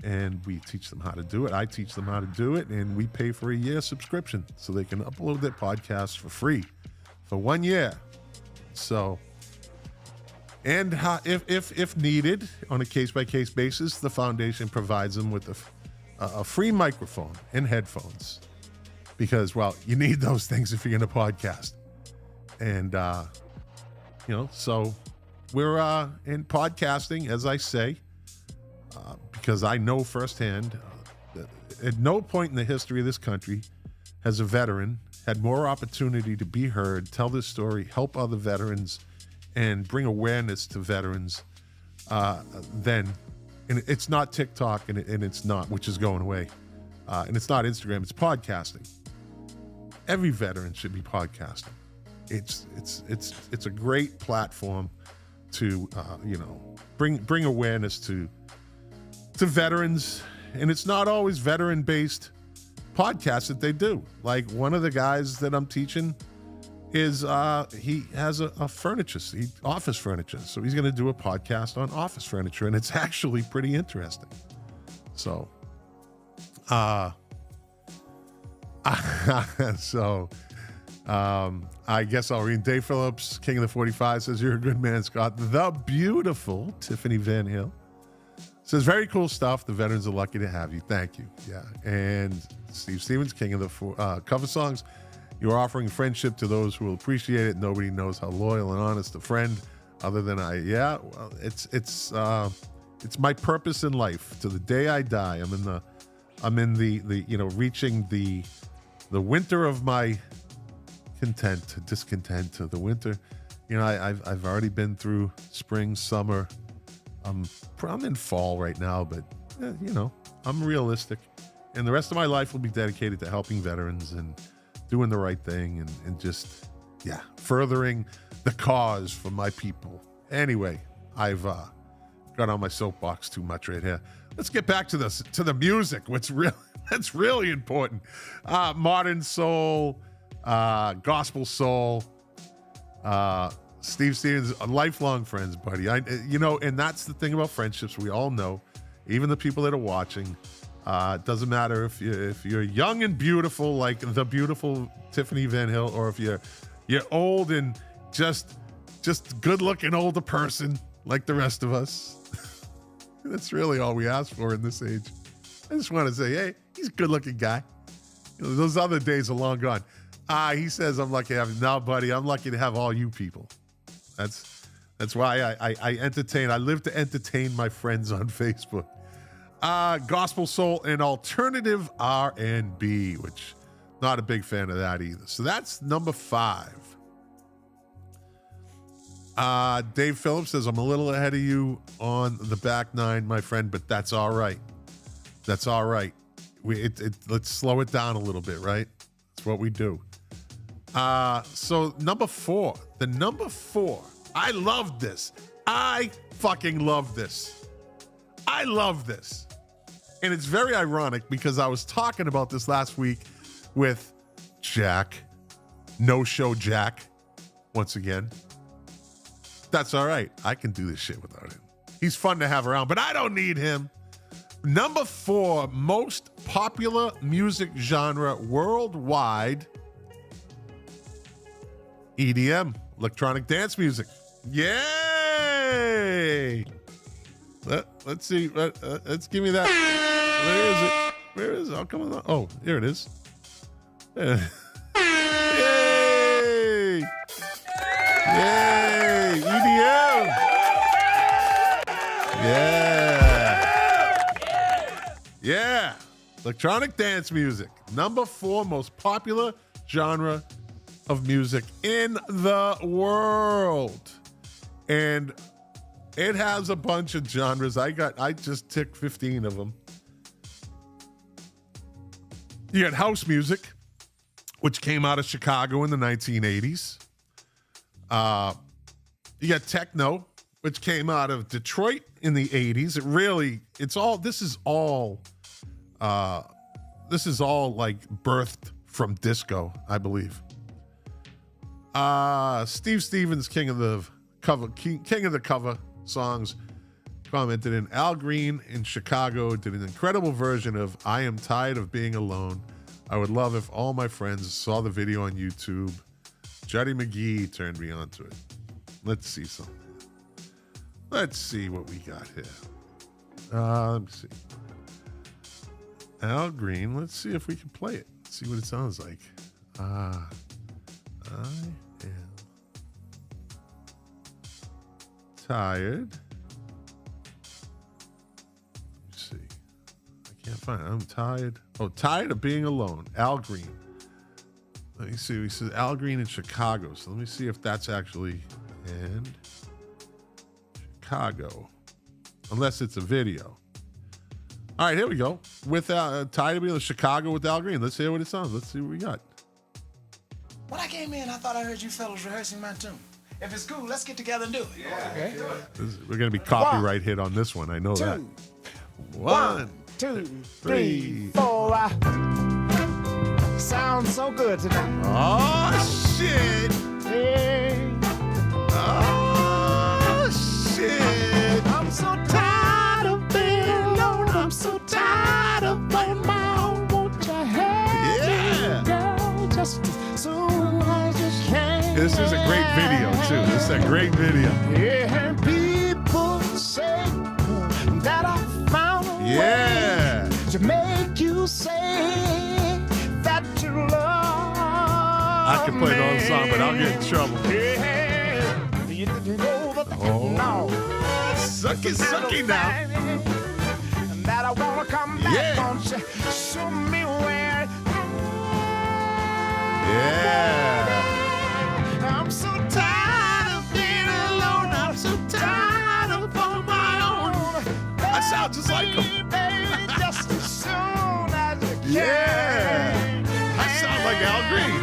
And we teach them how to do it. I teach them how to do it, and we pay for a year subscription so they can upload their podcast for free for 1 year. So, and if needed, on a case-by-case basis, the foundation provides them with a free microphone and headphones, because, well, you need those things if you're going to podcast. And, so we're in podcasting, as I say, because I know firsthand that at no point in the history of this country has a veteran had more opportunity to be heard, tell this story, help other veterans, and bring awareness to veterans than, and it's not TikTok, and it's not, which is going away, and it's not Instagram, it's podcasting. Every veteran should be podcasting. It's a great platform to bring awareness to veterans, and it's not always veteran-based podcasts that they do. Like one of the guys that I'm teaching is he has a office furniture, so he's going to do a podcast on office furniture, and it's actually pretty interesting. So, I guess I'll read. Dave Phillips, King of the 45, says, "You're a good man, Scott." The beautiful Tiffany Van Hill says, "Very cool stuff. The veterans are lucky to have you." Thank you. Yeah. And Steve Stevens, King of the cover songs, "You're offering friendship to those who will appreciate it. Nobody knows how loyal and honest a friend other than I." Yeah. Well, it's my purpose in life. To the day I die, I'm in the reaching the winter of my discontent to the winter. You know, I've already been through spring, summer. I'm in fall right now, but you know, I'm realistic. And the rest of my life will be dedicated to helping veterans and doing the right thing and just, yeah, furthering the cause for my people. Anyway, I've got on my soapbox too much right here. Let's get back to the music. That's really important. Modern soul, gospel soul. Steve Stevens, lifelong friends, buddy. And that's the thing about friendships. We all know, even the people that are watching. It doesn't matter if you're young and beautiful like the beautiful Tiffany Van Hill, or if you're old and just good-looking older person like the rest of us. That's really all we ask for in this age. I just want to say, hey, he's a good-looking guy. You know, those other days are long gone. He says I'm lucky to have him. No, buddy, I'm lucky to have all you people. That's why I entertain. I live to entertain my friends on Facebook. Gospel soul and alternative R&B, which not a big fan of that either. So that's number 5. Dave Phillips says, I'm a little ahead of you on the back 9, my friend, but that's all right. That's all right. Let's slow it down a little bit, right? That's what we do. So number 4, the number 4. I love this. I fucking love this. I love this. And it's very ironic because I was talking about this last week with Jack, No Show Jack, once again. That's all right. I can do this shit without him. He's fun to have around, but I don't need him. Number 4, most popular music genre worldwide, EDM, electronic dance music. Yay! Let's see. Let's give me that. Where is it? Where is it? Oh, come on. Oh, here it is. Yay! Yay! EDM! Yeah! Electronic dance music. Number 4 most popular genre of music in the world. And it has a bunch of genres. I just ticked 15 of them. You got house music, which came out of Chicago in the 1980s. You got techno, which came out of Detroit in the 80s. This is all like birthed from disco, I believe. Steve Stevens, king of the cover songs, commented in Al Green in Chicago did an incredible version of I Am Tired of Being Alone. I would love if all my friends saw the video on YouTube. Juddy McGee turned me on to it. Let's see something. Let's see what we got here. Let me see. Al Green. Let's see if we can play it. Let's see what it sounds like. I am tired. Let's see. I can't find it. I'm tired. Oh, tired of being alone. Al Green. Let me see. He says Al Green in Chicago. So let me see if that's actually in Chicago. Unless it's a video. All right, here we go. With tired of being in Chicago with Al Green. Let's hear what it sounds. Let's see what we got. When I came in, I thought I heard you fellows rehearsing my tune. If it's cool, let's get together and do it. Yeah. Okay. We're going to be copyright hit on this one. I know that. 1, 2, 3, 4. Sounds so good tonight. Oh, shit. Hey. Oh, shit. I'm so tired of being alone. I'm so tired of playing my own. Won't you have me, girl? Just as soon as you can. This is a great video, too. This is a great video. Yeah, people say that I found a way to make you say that you love I can play the whole song, but I'll get in trouble. Yeah, you know that no. Sucky now. And that I wanna come back on. Show me where. Yeah. Yeah. I sound like Al Green.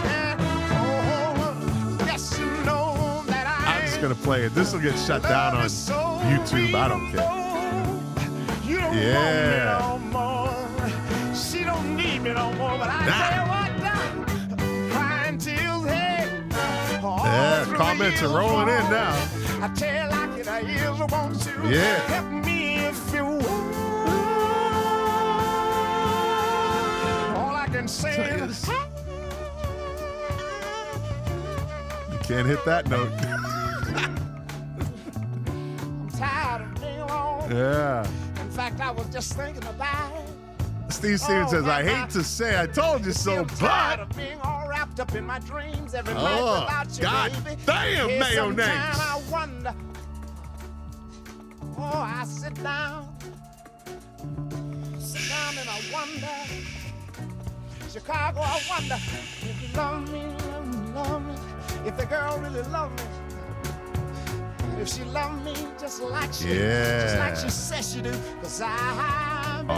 Yes, you know that I'm just going to play it. This will get shut down on YouTube. I don't care. You don't Yeah. want me no more. She don't need me no more. But I tell you what, crying tears, hey. Yeah, comments are rolling in now. I tell you like it is, won't you? Yeah. Help me if you want. All I can say is, You can't hit that note. I'm tired of being alone. Yeah. In fact, I was just thinking about it. Steve Stevens says, I hate to say I told you so, I'm tired but. of being all wrapped up in my dreams every night Oh, without you, God baby. damn, Hey, mayonnaise. sometime I wonder. Oh, I sit down and I wonder. Chicago, I wonder if you love me, love me. If the girl really loved me. If she loved me just like she says she do. 'Cause I've been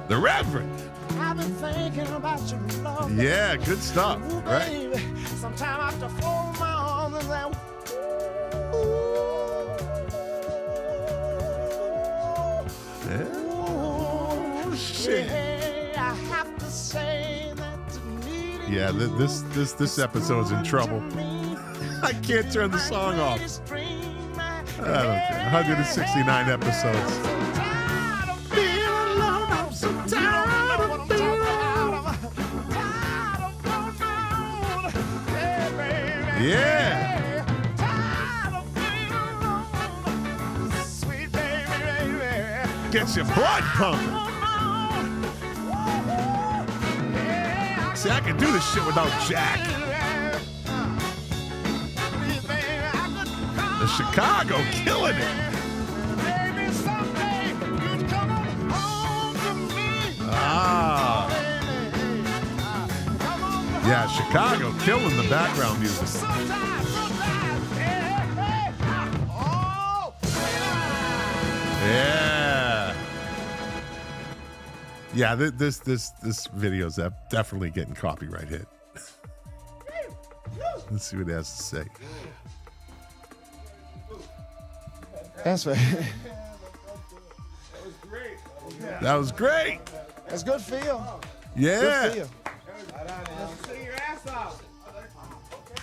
The Reverend. I've been thinking about your love. Yeah, good stuff. Ooh, Right? baby. Sometime I have to fold my arms and say, Yeah. Shit. yeah, I have to say that to me. Yeah, this episode's in trouble. I can't turn the song off. I don't care. 169 episodes. Yeah. Gets your blood pumping. See, I can do this shit without Jack. The Chicago killing it. Ah. Yeah, Chicago killing the background music. Yeah. Yeah, this video's definitely getting copyright hit. Let's see what it has to say. That's right. That was great. That's good feel. Yeah. Good feel.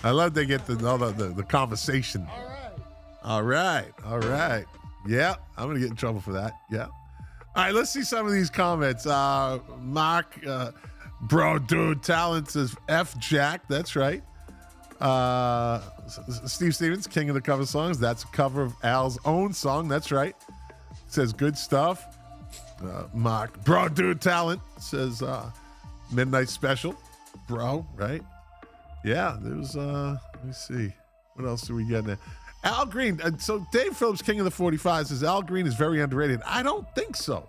I love they get the conversation. All right. Yeah, I'm going to get in trouble for that. Yeah. All right, let's see some of these comments. Mark, bro, dude, talent says F Jack. That's right. Steve Stevens, king of the cover songs. That's a cover of Al's own song. That's right. Says good stuff. Mark, bro, dude, talent says Midnight Special. Bro, right? Yeah, there's, let me see. What else do we get there? Al Green. So Dave Phillips, king of the 45, says Al Green is very underrated. I don't think so.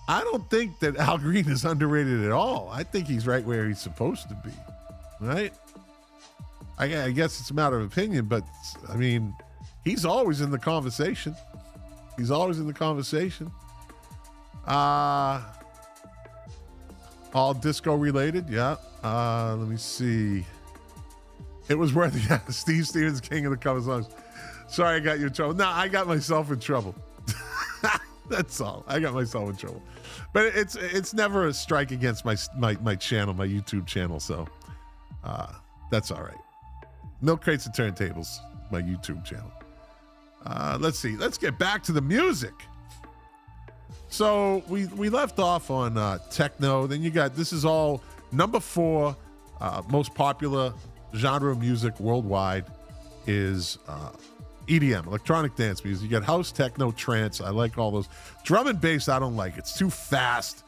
I don't think that Al Green is underrated at all. I think he's right where he's supposed to be. Right? I guess it's a matter of opinion, but I mean, he's always in the conversation. He's always in the conversation. All disco related, yeah. Let me see. It was worth it. Yeah, Steve Stevens, king of the cover songs. Sorry, I got you in trouble. No, I got myself in trouble. That's all. I got myself in trouble. But it's never a strike against my channel, my YouTube channel. So that's all right. Milk Crates and Turntables, my YouTube channel. Let's see. Let's get back to the music. So we left off on techno. Then you got, this is all number 4 most popular genre of music worldwide is EDM, electronic dance music. You got house, techno, trance. I like all those. Drum and bass, I don't like. It's too fast.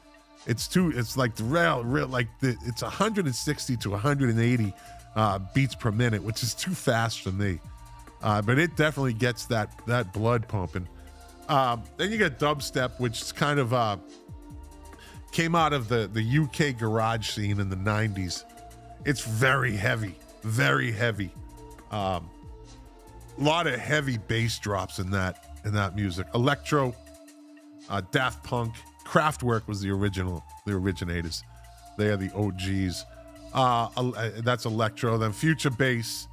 It's like the real like it's 160 to 180 beats per minute, which is too fast for me. But it definitely gets that blood pumping. Then you got dubstep, which is kind of came out of the UK garage scene in the 90s. It's very heavy, very heavy. A lot of heavy bass drops in that music. Electro, Daft Punk, Kraftwerk was the originators. They are the OGs. That's electro. Then Future Bass.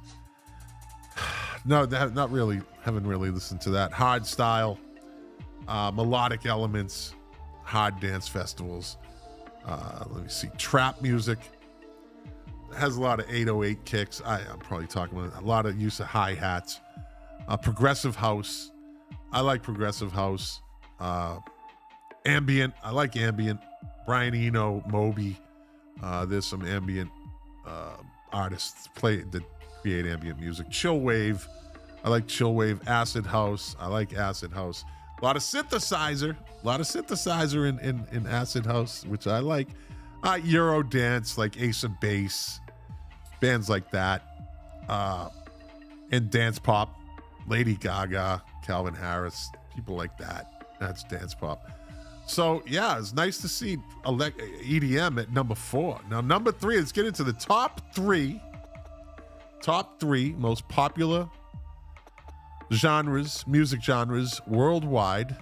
No, not really. Haven't really listened to that. Hard style, melodic elements, hard dance festivals. Let me see. Trap music. Has a lot of 808 kicks. I'm probably talking about a lot of use of hi-hats. Progressive house. I like progressive house. Ambient. I like ambient. Brian Eno, Moby. There's some ambient artists that create ambient music. Chill wave. I like chill wave. Acid house. I like acid house. A lot of synthesizer in acid house, which I like. Euro dance, like Ace of Base, bands like that. And dance pop, Lady Gaga, Calvin Harris, people like that. That's dance pop. So yeah, it's nice to see EDM at number 4. Now number 3, let's get into the top three most popular music genres worldwide.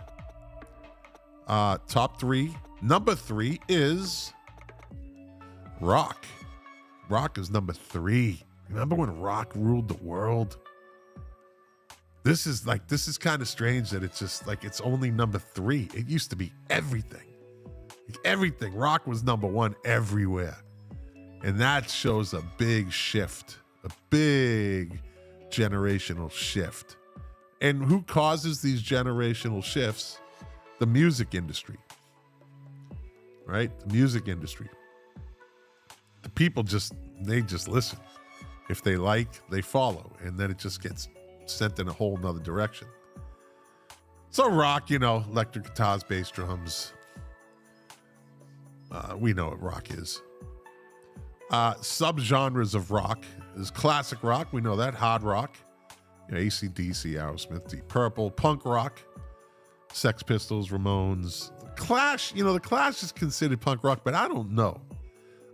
Top 3. Number 3 is rock. Rock is number 3. Remember when rock ruled the world? This is kind of strange that it's just like it's only number 3. It used to be everything. Everything. Rock was number 1 everywhere. And that shows a big shift, a big generational shift. And who causes these generational shifts? The music industry. Right? The music industry. The people they just listen. If they like, they follow. And then it just gets sent in a whole nother direction. So rock, electric guitars, bass drums. We know what rock is. Subgenres of rock is classic rock. We know that. Hard rock. AC/DC, Aerosmith, Deep Purple. Punk rock. Sex Pistols, Ramones. The Clash. The Clash is considered punk rock, but I don't know.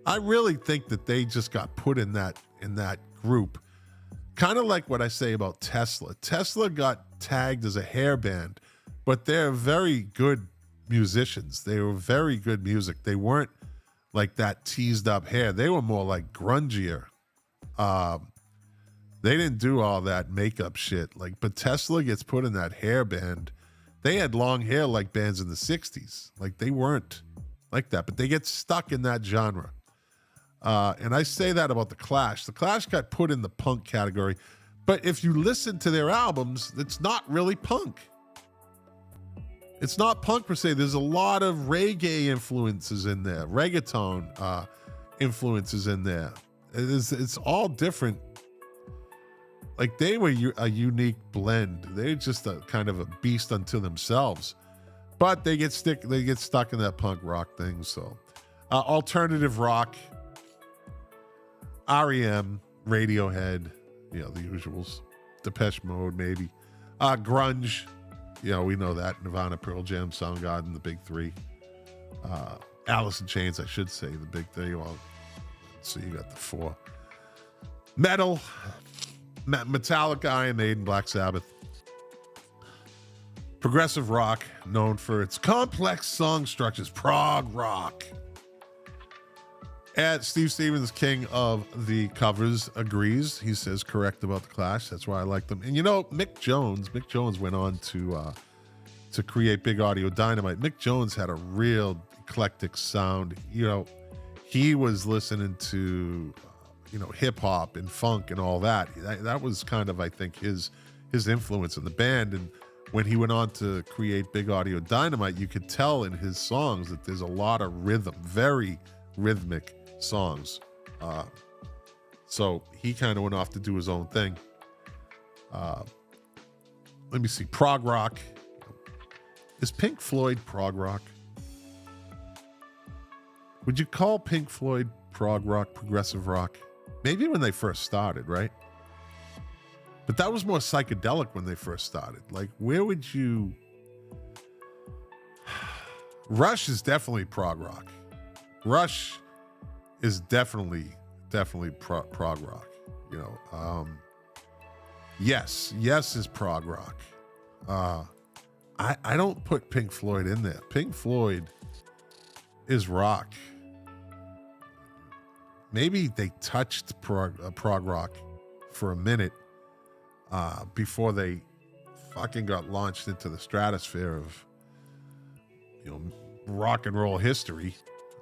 I really think that they just got put in that group. Kind of like what I say about Tesla. Tesla got tagged as a hair band, but they're very good musicians. They were very good music. They weren't like that teased up hair. They were more like grungier. They didn't do all that makeup shit. But Tesla gets put in that hair band. They had long hair like bands in the 60s. They weren't like that, but they get stuck in that genre. And I say that about the Clash. The Clash got put in the punk category, but if you listen to their albums, it's not really punk. It's not punk per se. There's a lot of reggae influences in there, reggaeton influences in there. It's all different. They were a unique blend. They're just a kind of a beast unto themselves, but they get stuck in that punk rock thing. So, alternative rock. REM, Radiohead, the usuals. Depeche Mode, maybe. Grunge, we know that. Nirvana, Pearl Jam, Soundgarden, the big 3. Alice in Chains, I should say, the big 3. Well, so you got the 4. Metal, Metallica, Iron Maiden, Black Sabbath. Progressive rock, known for its complex song structures. Prog rock. And Steve Stevens, king of the covers, agrees. He says correct about the Clash. That's why I like them. And Mick Jones went on to create Big Audio Dynamite. Mick Jones had a real eclectic sound. He was listening to, hip hop and funk and all that. That was kind of, I think, his influence in the band. And when he went on to create Big Audio Dynamite, you could tell in his songs that there's a lot of rhythm, very rhythmic songs. So he kind of went off to do his own thing. Let me see. Prog rock. Is Pink Floyd prog rock? Would you call Pink Floyd prog rock, progressive rock? Maybe when they first started, right? But that was more psychedelic when they first started. Where would you... Rush is definitely prog rock. Rush is definitely prog rock. Yes is prog rock. I don't put Pink Floyd in there. Pink Floyd is rock. Maybe they touched prog rock for a minute before they fucking got launched into the stratosphere of, you know, rock and roll history.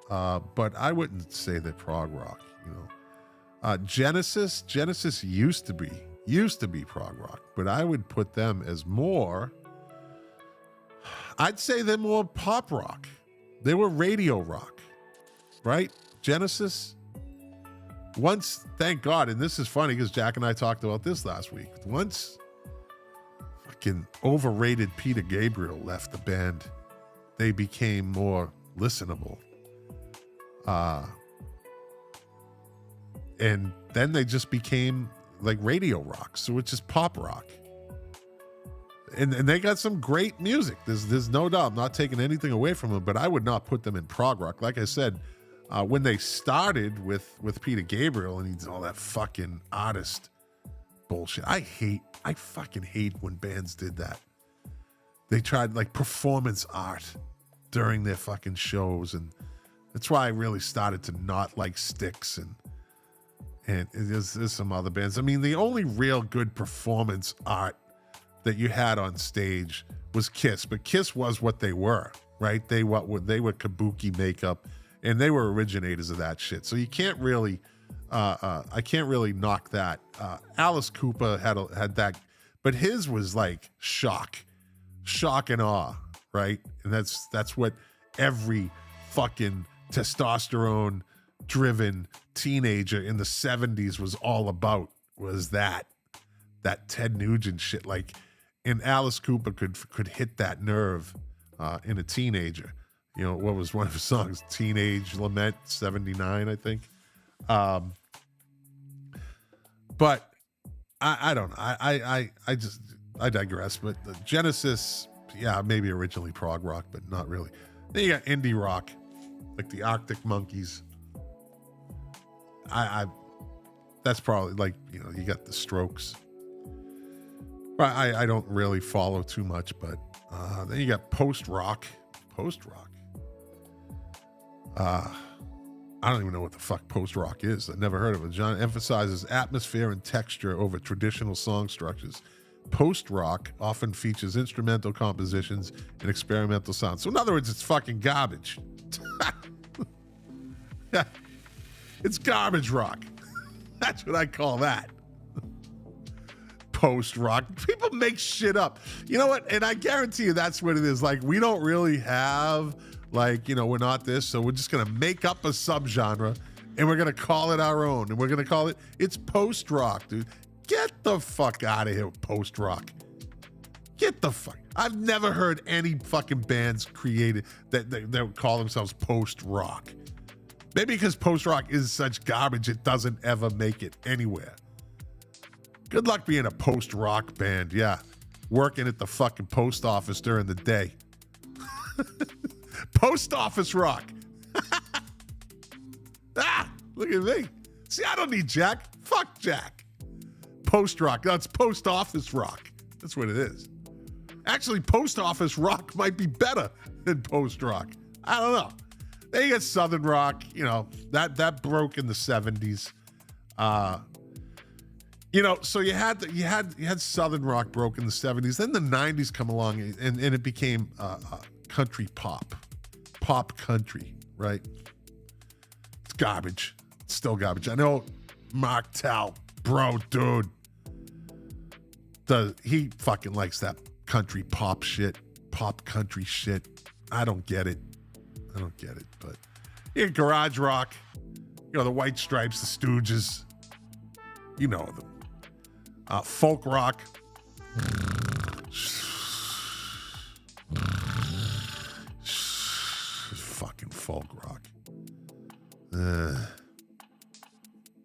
But I wouldn't say they're prog rock, you know. Genesis used to be prog rock, but I would put them as more, I'd say they're more pop rock. They were radio rock, right? Genesis. Once, thank God, and this is funny because Jack and I talked about this last week. Once fucking overrated Peter Gabriel left the band, they became more listenable. And then they just became like radio rock, so it's just pop rock. And they got some great music. There's no doubt. I'm not taking anything away from them, but I would not put them in prog rock. Like I said, when they started with Peter Gabriel and he's all that fucking artist bullshit. I fucking hate when bands did that. They tried like performance art during their fucking shows, and that's why I really started to not like Styx and there's some other bands. I mean, the only real good performance art that you had on stage was Kiss, but Kiss was what they were, right? They were kabuki makeup, and they were originators of that shit. So you can't really, I can't really knock that. Alice Cooper had that, but his was like shock and awe, right? And that's what every fucking testosterone driven teenager in the 70s was all about, was that Ted Nugent shit. Like, and Alice Cooper could hit that nerve in a teenager. You know, what was one of his songs? Teenage Lament, 79, I think. But I don't know. I digress. But the Genesis, yeah, maybe originally prog rock, but not really. Then you got indie rock, like the Arctic Monkeys. That's probably like, you know, you got the Strokes. I don't really follow too much, but then you got post rock. I don't even know what the fuck post rock is. I never heard of it. John emphasizes atmosphere and texture over traditional song structures. Post rock often features instrumental compositions and experimental sounds. So in other words, it's fucking garbage. It's garbage rock. That's what I call that. Post rock. People make shit up. You know what? And I guarantee you that's what it is. Like, we don't really have, like, you know, we're not this, so we're just going to make up a subgenre and we're going to call it our own. And we're going to call it, it's post rock, dude. Get the fuck out of here with post rock. Get the fuck. I've never heard any fucking bands created that would call themselves post rock. Maybe because post rock is such garbage, it doesn't ever make it anywhere. Good luck being a post rock band. Yeah. Working at the fucking post office during the day. Post office rock. Look at me. See, I don't need Jack. Fuck Jack. Post rock. That's post office rock. That's what it is. Actually, post office rock might be better than post rock. I don't know. Then you get Southern rock, you know, that broke in the 70s. You know, so you had Southern rock broke in the 70s. Then the 90s come along and it became country pop country, right? It's garbage. It's still garbage. I know Mark Tell, bro, dude, he fucking likes that country pop shit, pop country shit. I don't get it. But you get garage rock, you know, the White Stripes, the Stooges, you know them. Folk rock. Fucking folk rock.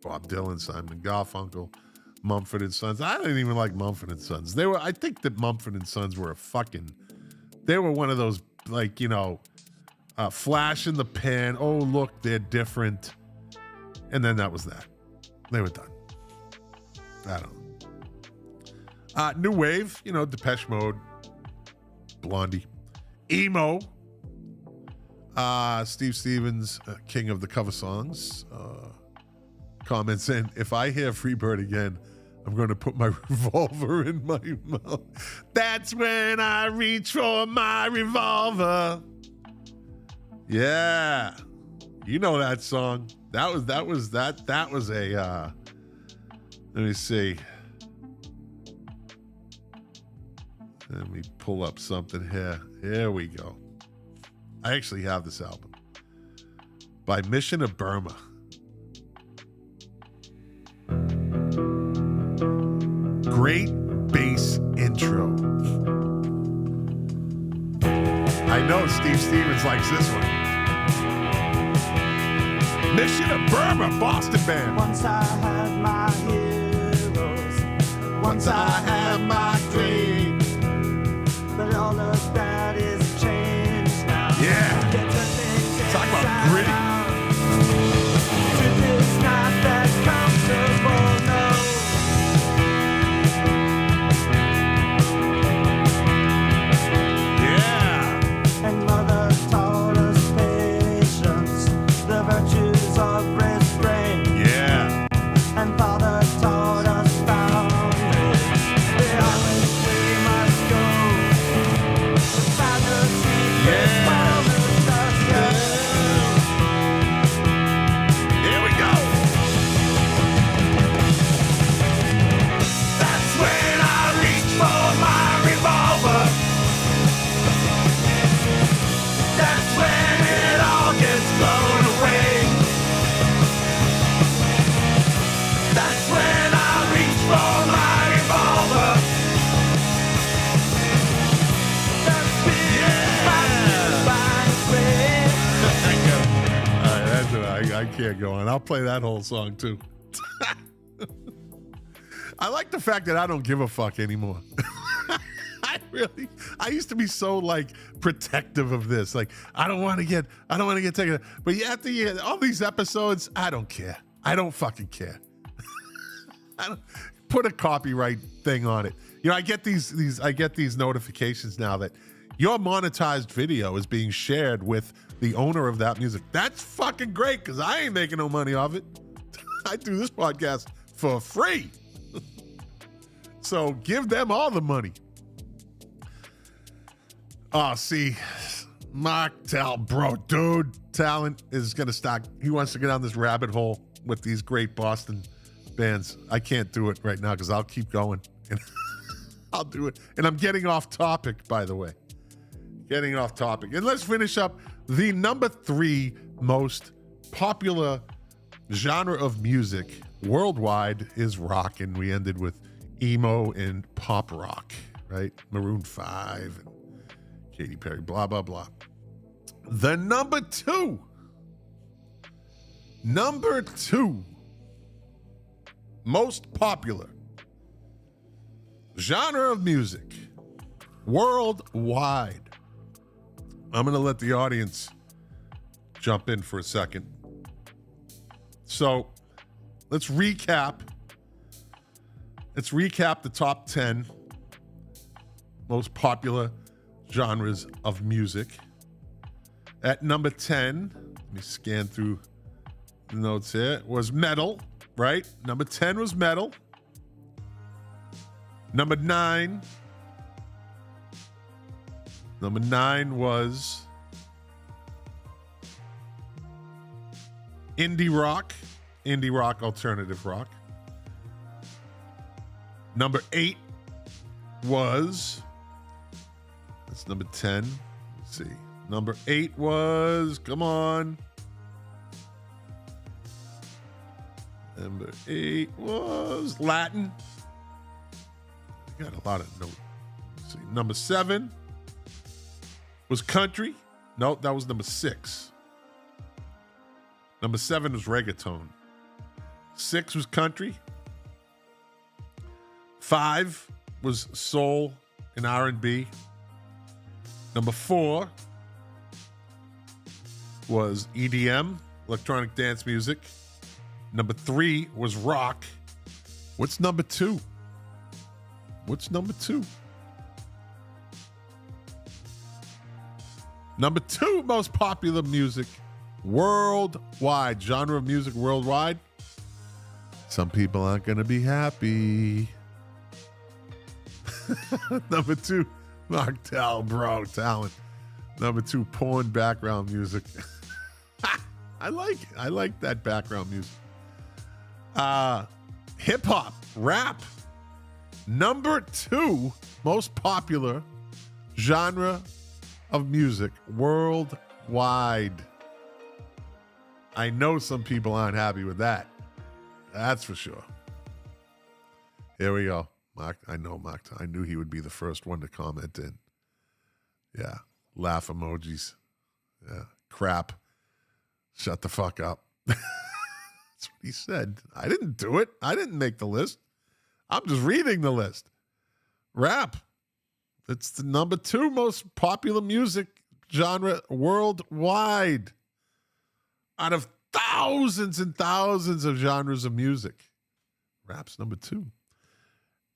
Bob Dylan, Simon & Garfunkel, Mumford & Sons. I didn't even like Mumford & Sons. I think that Mumford & Sons were they were one of those, like, you know, flash in the pan. Oh, look, they're different. And then that was that. They were done. I don't know. New wave, you know, Depeche Mode. Blondie. Emo. Steve Stevens, king of the cover songs, comments in, if I hear Freebird again, I'm going to put my revolver in my mouth. That's when I reach for my revolver. Yeah. You know that song. That was a, let me see. Let me pull up something here. Here we go. I actually have this album by Mission of Burma. Great bass intro. I know Steve Stevens likes this one. Mission of Burma, Boston band. Once I had my heroes, Once I had my dreams. but all of that is changed now. Yeah. Talk about gritty. Truth is not that comfortable, no. Yeah. And mother taught us patience, the virtues of restraint. Yeah. And father taught us boundaries, the islands we must go. Fantasy is wellness us, yeah. Here we go. That's when I reach for my revolver. That's when it all gets blown away. That's when I reach for my revolver. That's I can't go on. I'll play that whole song too. I like the fact that I don't give a fuck anymore. I used to be so like protective of this. Like, I don't want to get taken. But after all these episodes, I don't care. I don't fucking care. I don't put a copyright thing on it. You know, I get these notifications now that your monetized video is being shared with the owner of that music. That's fucking great because I ain't making no money off it. I do this podcast for free. So give them all the money. Oh, see, Mark bro, dude, Talent is going to start. He wants to get down this rabbit hole with these great Boston bands. I can't do it right now because I'll keep going. And I'll do it. And I'm getting off topic, by the way. Getting off topic. And let's finish up. The number 3 most popular genre of music worldwide is rock. And we ended with emo and pop rock, right? Maroon 5 and Katy Perry, blah, blah, blah. The number 2 most popular genre of music worldwide. I'm going to let the audience jump in for a second. So let's recap. Let's recap the top 10 most popular genres of music. At number 10, let me scan through the notes here, was metal, right? Number 10 was metal. Number 9 was indie rock, alternative rock. Number 8 was, that's number 10. Let's see. Number 8 was, come on. Number 8 was Latin. I got a lot of notes. Let's see. Number 7 was country. No, that was number 6. Number 7 was reggaeton. 6 was country. 5 was soul and R&B. Number 4 was EDM, electronic dance music. Number 3 was rock. What's number 2? What's number 2? Number 2 most popular music worldwide. Genre of music worldwide. Some people aren't going to be happy. Number 2, Martel, bro, talent. Number 2, porn background music. I like it. I like that background music. Hip hop, rap. Number 2 most popular genre of music worldwide. I know some people aren't happy with that. That's for sure. Here we go. Mark, I know Mark. I knew he would be the first one to comment in. Yeah. Laugh emojis. Yeah. Crap. Shut the fuck up. That's what he said. I didn't do it. I didn't make the list. I'm just reading the list. Rap. It's the number 2 most popular music genre worldwide. Out of thousands and thousands of genres of music, rap's number 2.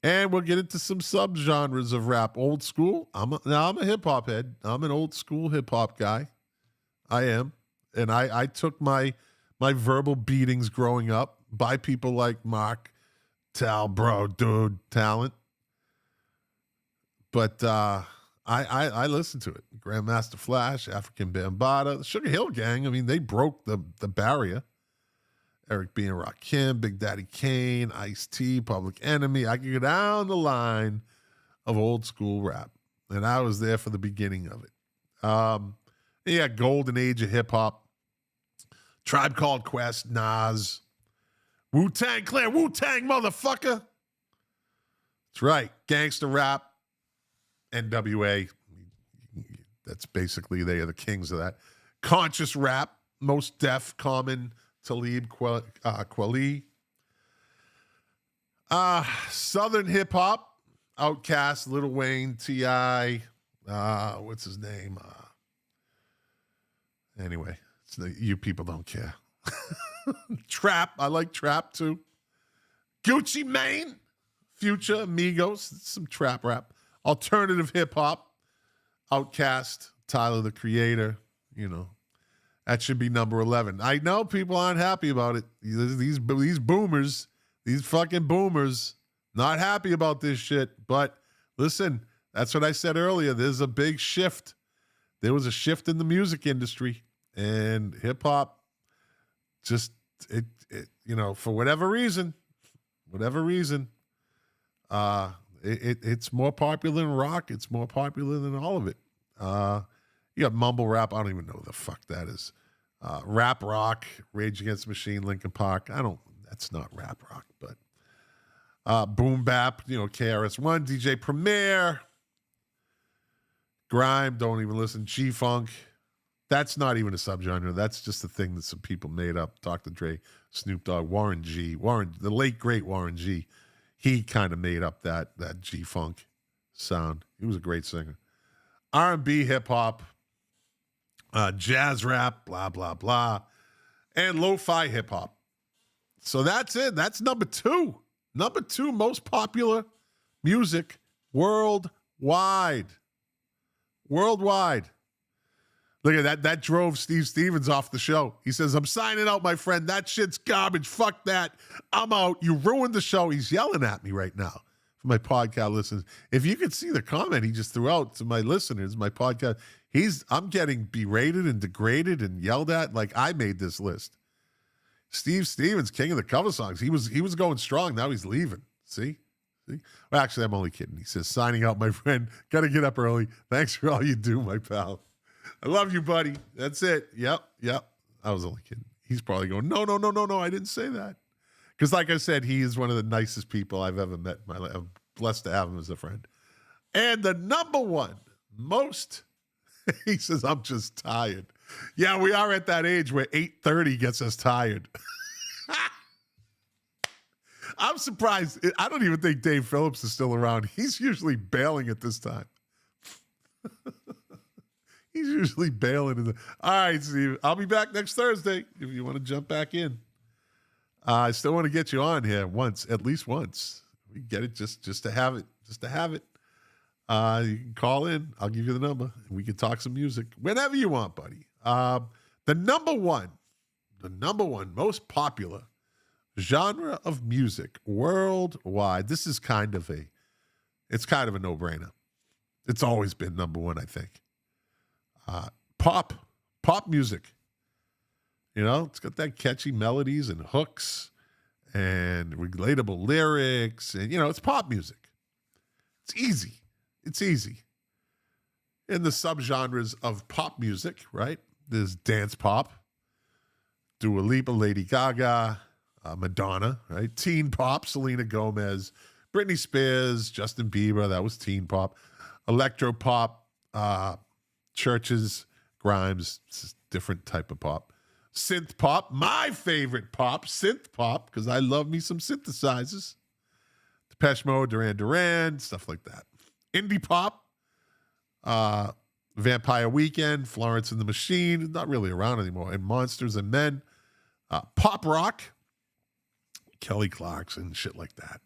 And we'll get into some subgenres of rap. Old school. I'm a hip hop head. I'm an old school hip hop guy. I am. And I took my verbal beatings growing up by people like Mark, Tal, bro, dude, talent. But I listened to it. Grandmaster Flash, African Bambaataa, the Sugar Hill Gang. I mean, they broke the barrier. Eric B. and Rakim, Big Daddy Kane, Ice-T, Public Enemy. I could go down the line of old school rap. And I was there for the beginning of it. Yeah, golden age of hip hop. Tribe Called Quest, Nas, Wu-Tang Clan, Wu-Tang, motherfucker. That's right. Gangster rap, NWA. That's basically, they are the kings of that. Conscious rap, Most Def, Common, Talib Kweli. Southern hip hop, Outkast, Lil Wayne, T.I., what's his name? Anyway, you people don't care. Trap, I like trap too. Gucci Mane, Future, Amigos, some trap rap. Alternative hip hop, Outkast, Tyler the Creator, you know. That should be number 11. I know people aren't happy about it. These boomers, these fucking boomers, not happy about this shit. But listen, that's what I said earlier. There's a big shift. There was a shift in the music industry, and hip hop just it you know, for whatever reason, it's more popular than rock. It's more popular than all of it. You got mumble rap. I don't even know what the fuck that is. Rap rock, Rage Against the Machine, Linkin Park. That's not rap rock, but boom bap, you know, KRS-One, DJ Premier, grime, don't even listen, G-Funk. That's not even a subgenre. That's just a thing that some people made up. Dr. Dre, Snoop Dogg, the late great Warren G. He kind of made up that G-Funk sound. He was a great singer. R&B, hip hop, jazz rap, blah, blah, blah, and lo-fi hip hop. So that's it. That's number 2. Number 2 most popular music worldwide. Worldwide. Look at that. That drove Steve Stevens off the show. He says, I'm signing out, my friend. That shit's garbage. Fuck that. I'm out. You ruined the show. He's yelling at me right now. For my podcast listeners, if you could see the comment he just threw out to my listeners, my podcast, I'm getting berated and degraded and yelled at like I made this list. Steve Stevens, king of the cover songs. He was going strong. Now he's leaving. See? Well, actually, I'm only kidding. He says, signing out, my friend. Got to get up early. Thanks for all you do, my pal. I love you, buddy. That's it. Yep. I was only kidding. He's probably going, no, I didn't say that. Because like I said, he is one of the nicest people I've ever met in my life. I'm blessed to have him as a friend. And the number 1 most, he says, I'm just tired. Yeah, we are at that age where 8:30 gets us tired. I'm surprised. I don't even think Dave Phillips is still around. He's usually bailing at this time. He's usually bailing. All right, Steve. I'll be back next Thursday if you want to jump back in. I still want to get you on here at least once. We get it just to have it. You can call in. I'll give you the number. We can talk some music whenever you want, buddy. The number one most popular genre of music worldwide. This is kind of a no-brainer. It's always been number one, I think. Pop music. You know, it's got that catchy melodies and hooks and relatable lyrics, and it's pop music. It's easy. In the subgenres of pop music, right? There's dance pop, Dua Lipa, Lady Gaga, Madonna, right? Teen pop, Selena Gomez, Britney Spears, Justin Bieber, that was teen pop. Electro pop, Churches, Grimes, different type of pop. Synth pop, my favorite pop, synth pop, because I love me some synthesizers. Depeche Mode, Duran Duran, stuff like that. Indie pop, Vampire Weekend, Florence and the Machine, not really around anymore, and Monsters and Men. Pop rock, Kelly Clarkson, shit like that.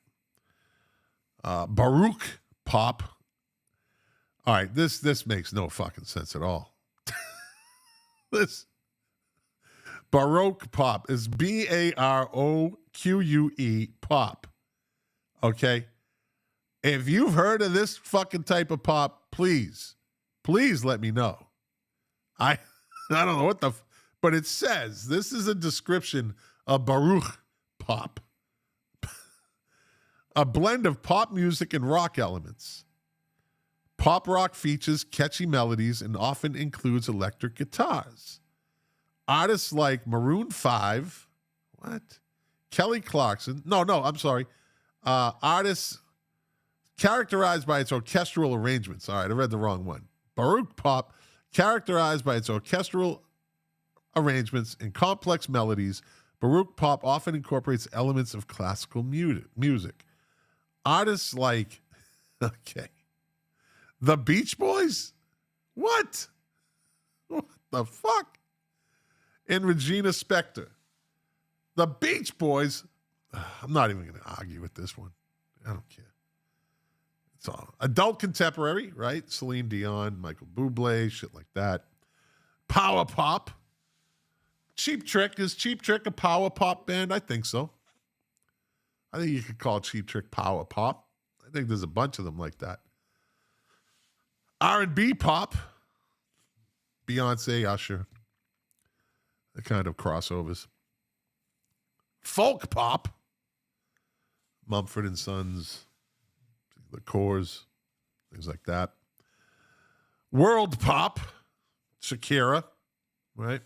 Baroque pop. All right, this makes no fucking sense at all. This Baroque pop is Baroque pop. Okay? If you've heard of this fucking type of pop, please let me know. I don't know what but it says this is a description of Baroque pop. A blend of pop music and rock elements. Pop rock features catchy melodies and often includes electric guitars. Artists like Maroon 5, Kelly Clarkson, I'm sorry. Artists characterized by its orchestral arrangements. All right, I read the wrong one. Baroque pop, characterized by its orchestral arrangements and complex melodies. Baroque pop often incorporates elements of classical music. Artists like, the Beach Boys? What the fuck? And Regina Spektor. The Beach Boys. I'm not even going to argue with this one. I don't care. It's all adult contemporary, right? Celine Dion, Michael Bublé, shit like that. Power pop. Cheap Trick. Is Cheap Trick a power pop band? I think so. I think you could call Cheap Trick power pop. I think there's a bunch of them like that. R&B pop. Beyonce, Usher. The kind of crossovers. Folk pop. Mumford & Sons. The Corrs. Things like that. World pop. Shakira. Right?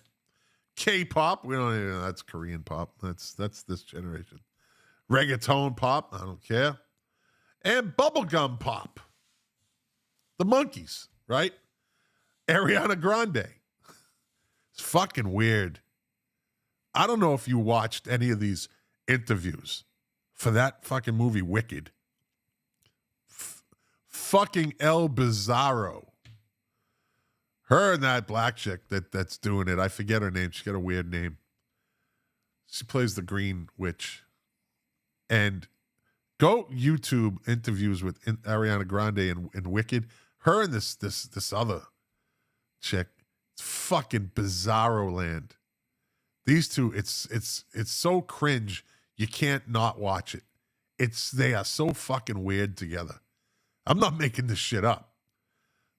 K-pop. We don't even, that's Korean pop. That's this generation. Reggaeton pop. I don't care. And bubblegum pop. The Monkees, right? Ariana Grande. It's fucking weird. I don't know if you watched any of these interviews for that fucking movie Wicked. Fucking El Bizarro. Her and that black chick that's doing it. I forget her name. She's got a weird name. She plays the Green Witch. And go YouTube interviews with Ariana Grande and Wicked. Her and this other chick. It's fucking bizarro land. These two, it's so cringe you can't not watch it. They are so fucking weird together. I'm not making this shit up.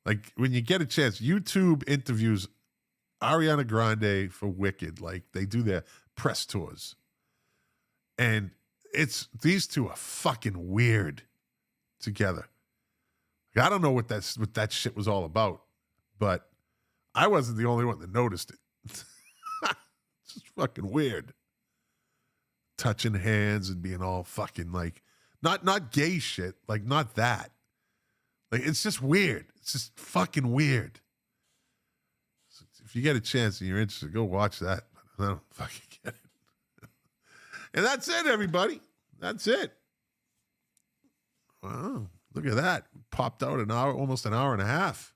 Like when you get a chance, YouTube interviews Ariana Grande for Wicked. Like they do their press tours. And these two are fucking weird together. I don't know what that shit was all about, but I wasn't the only one that noticed it. It's just fucking weird. Touching hands and being all fucking like, not gay shit, like not that. Like it's just weird. It's just fucking weird. So if you get a chance and you're interested, go watch that. I don't fucking get it. And that's it, everybody. That's it. Wow. Look at that. Popped out almost an hour and a half.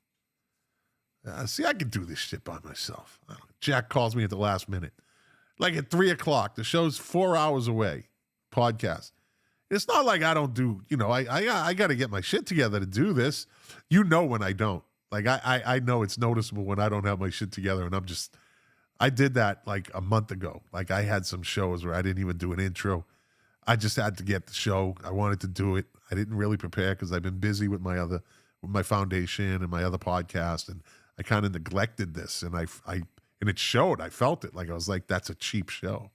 See, I can do this shit by myself. Jack calls me at the last minute. Like at 3:00. The show's 4 hours away. Podcast. It's not like I don't do, I got to get my shit together to do this. When I don't. Like, I know it's noticeable when I don't have my shit together, and I did that like a month ago. Like, I had some shows where I didn't even do an intro. I just had to get the show. I wanted to do it. I didn't really prepare because I've been busy with my foundation and my other podcast, and I kind of neglected this, and and it showed. I felt it. Like, I was like, that's a cheap show.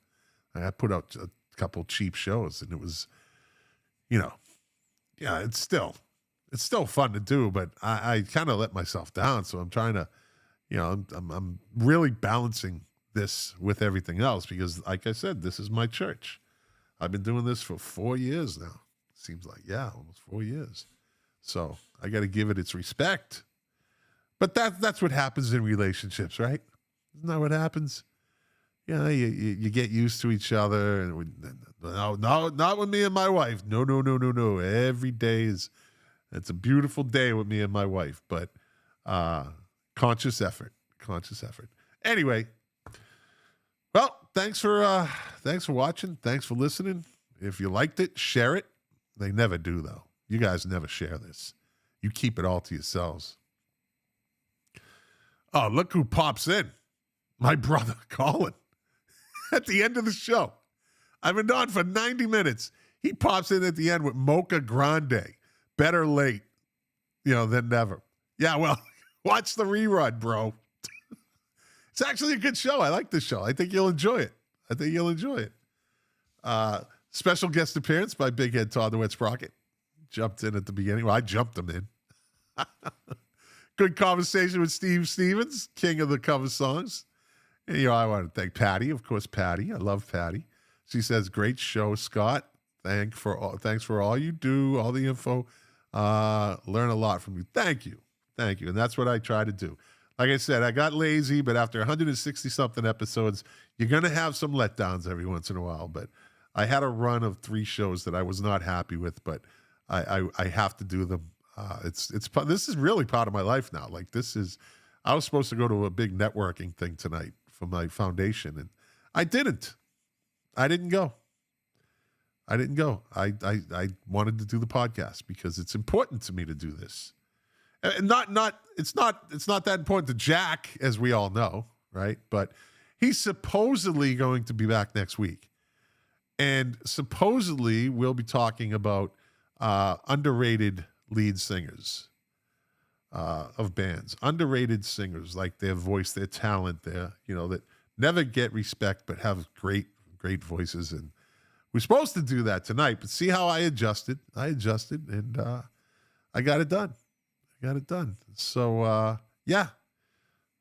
I put out a couple cheap shows, and it was, it's still fun to do, but I kind of let myself down. So I'm trying to, I'm really balancing this with everything else because, like I said, this is my church. I've been doing this for 4 years now. Seems like, almost 4 years. So I got to give it its respect. But that's what happens in relationships, right? Isn't that what happens? You get used to each other. And no, not with me and my wife. No. Every day it's a beautiful day with me and my wife. But conscious effort. Anyway, well, thanks for watching. Thanks for listening. If you liked it, share it. They never do, though. You guys never share this. You keep it all to yourselves. Oh, look who pops in. My brother, Colin. At the end of the show. I've been on for 90 minutes. He pops in at the end with Mocha Grande. Better late, than never. Yeah, well, watch the rerun, bro. It's actually a good show. I like this show. I think you'll enjoy it. Special guest appearance by Big Head Todd the Wet Sprocket. Jumped in at the beginning. Well, I jumped him in. Good conversation with Steve Stevens, king of the cover songs. And, I want to thank Patty. Of course, Patty. I love Patty. She says, great show, Scott. Thanks for all you do, all the info. Learn a lot from you. Thank you. And that's what I try to do. Like I said, I got lazy, but after 160-something episodes, you're going to have some letdowns every once in a while. But I had a run of 3 shows that I was not happy with, but I have to do them. This is really part of my life now. Like, I was supposed to go to a big networking thing tonight for my foundation, and I didn't go. I wanted to do the podcast because it's important to me to do this. And it's not that important to Jack, as we all know, right? But he's supposedly going to be back next week. And supposedly we'll be talking about underrated lead singers of bands. Underrated singers, like their voice, their talent, that never get respect but have great voices. And we're supposed to do that tonight, but see how I adjusted. And I got it done. So,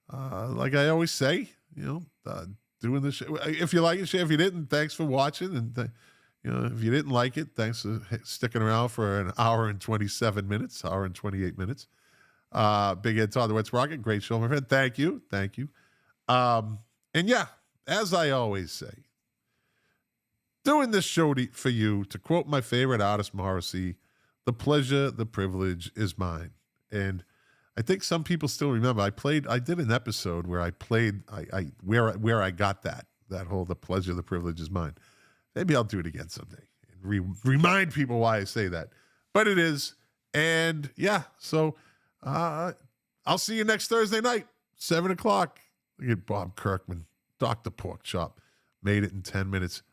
like I always say, doing this show. If you like it, share. If you didn't, thanks for watching. And, if you didn't like it, thanks for sticking around for an hour and 28 minutes. Big Ed Todd the Wet Sprocket, great show, my friend. Thank you. And as I always say, doing this show for you, to quote my favorite artist, Morrissey, the pleasure, the privilege is mine. And I think some people still remember I did an episode where I played where I got that whole the pleasure, the privilege is mine. Maybe I'll do it again someday and remind people why I say that. But it is. And so I'll see you next Thursday night, 7:00. Look at Bob Kirkman, Dr. Pork Chop. Made it in 10 minutes.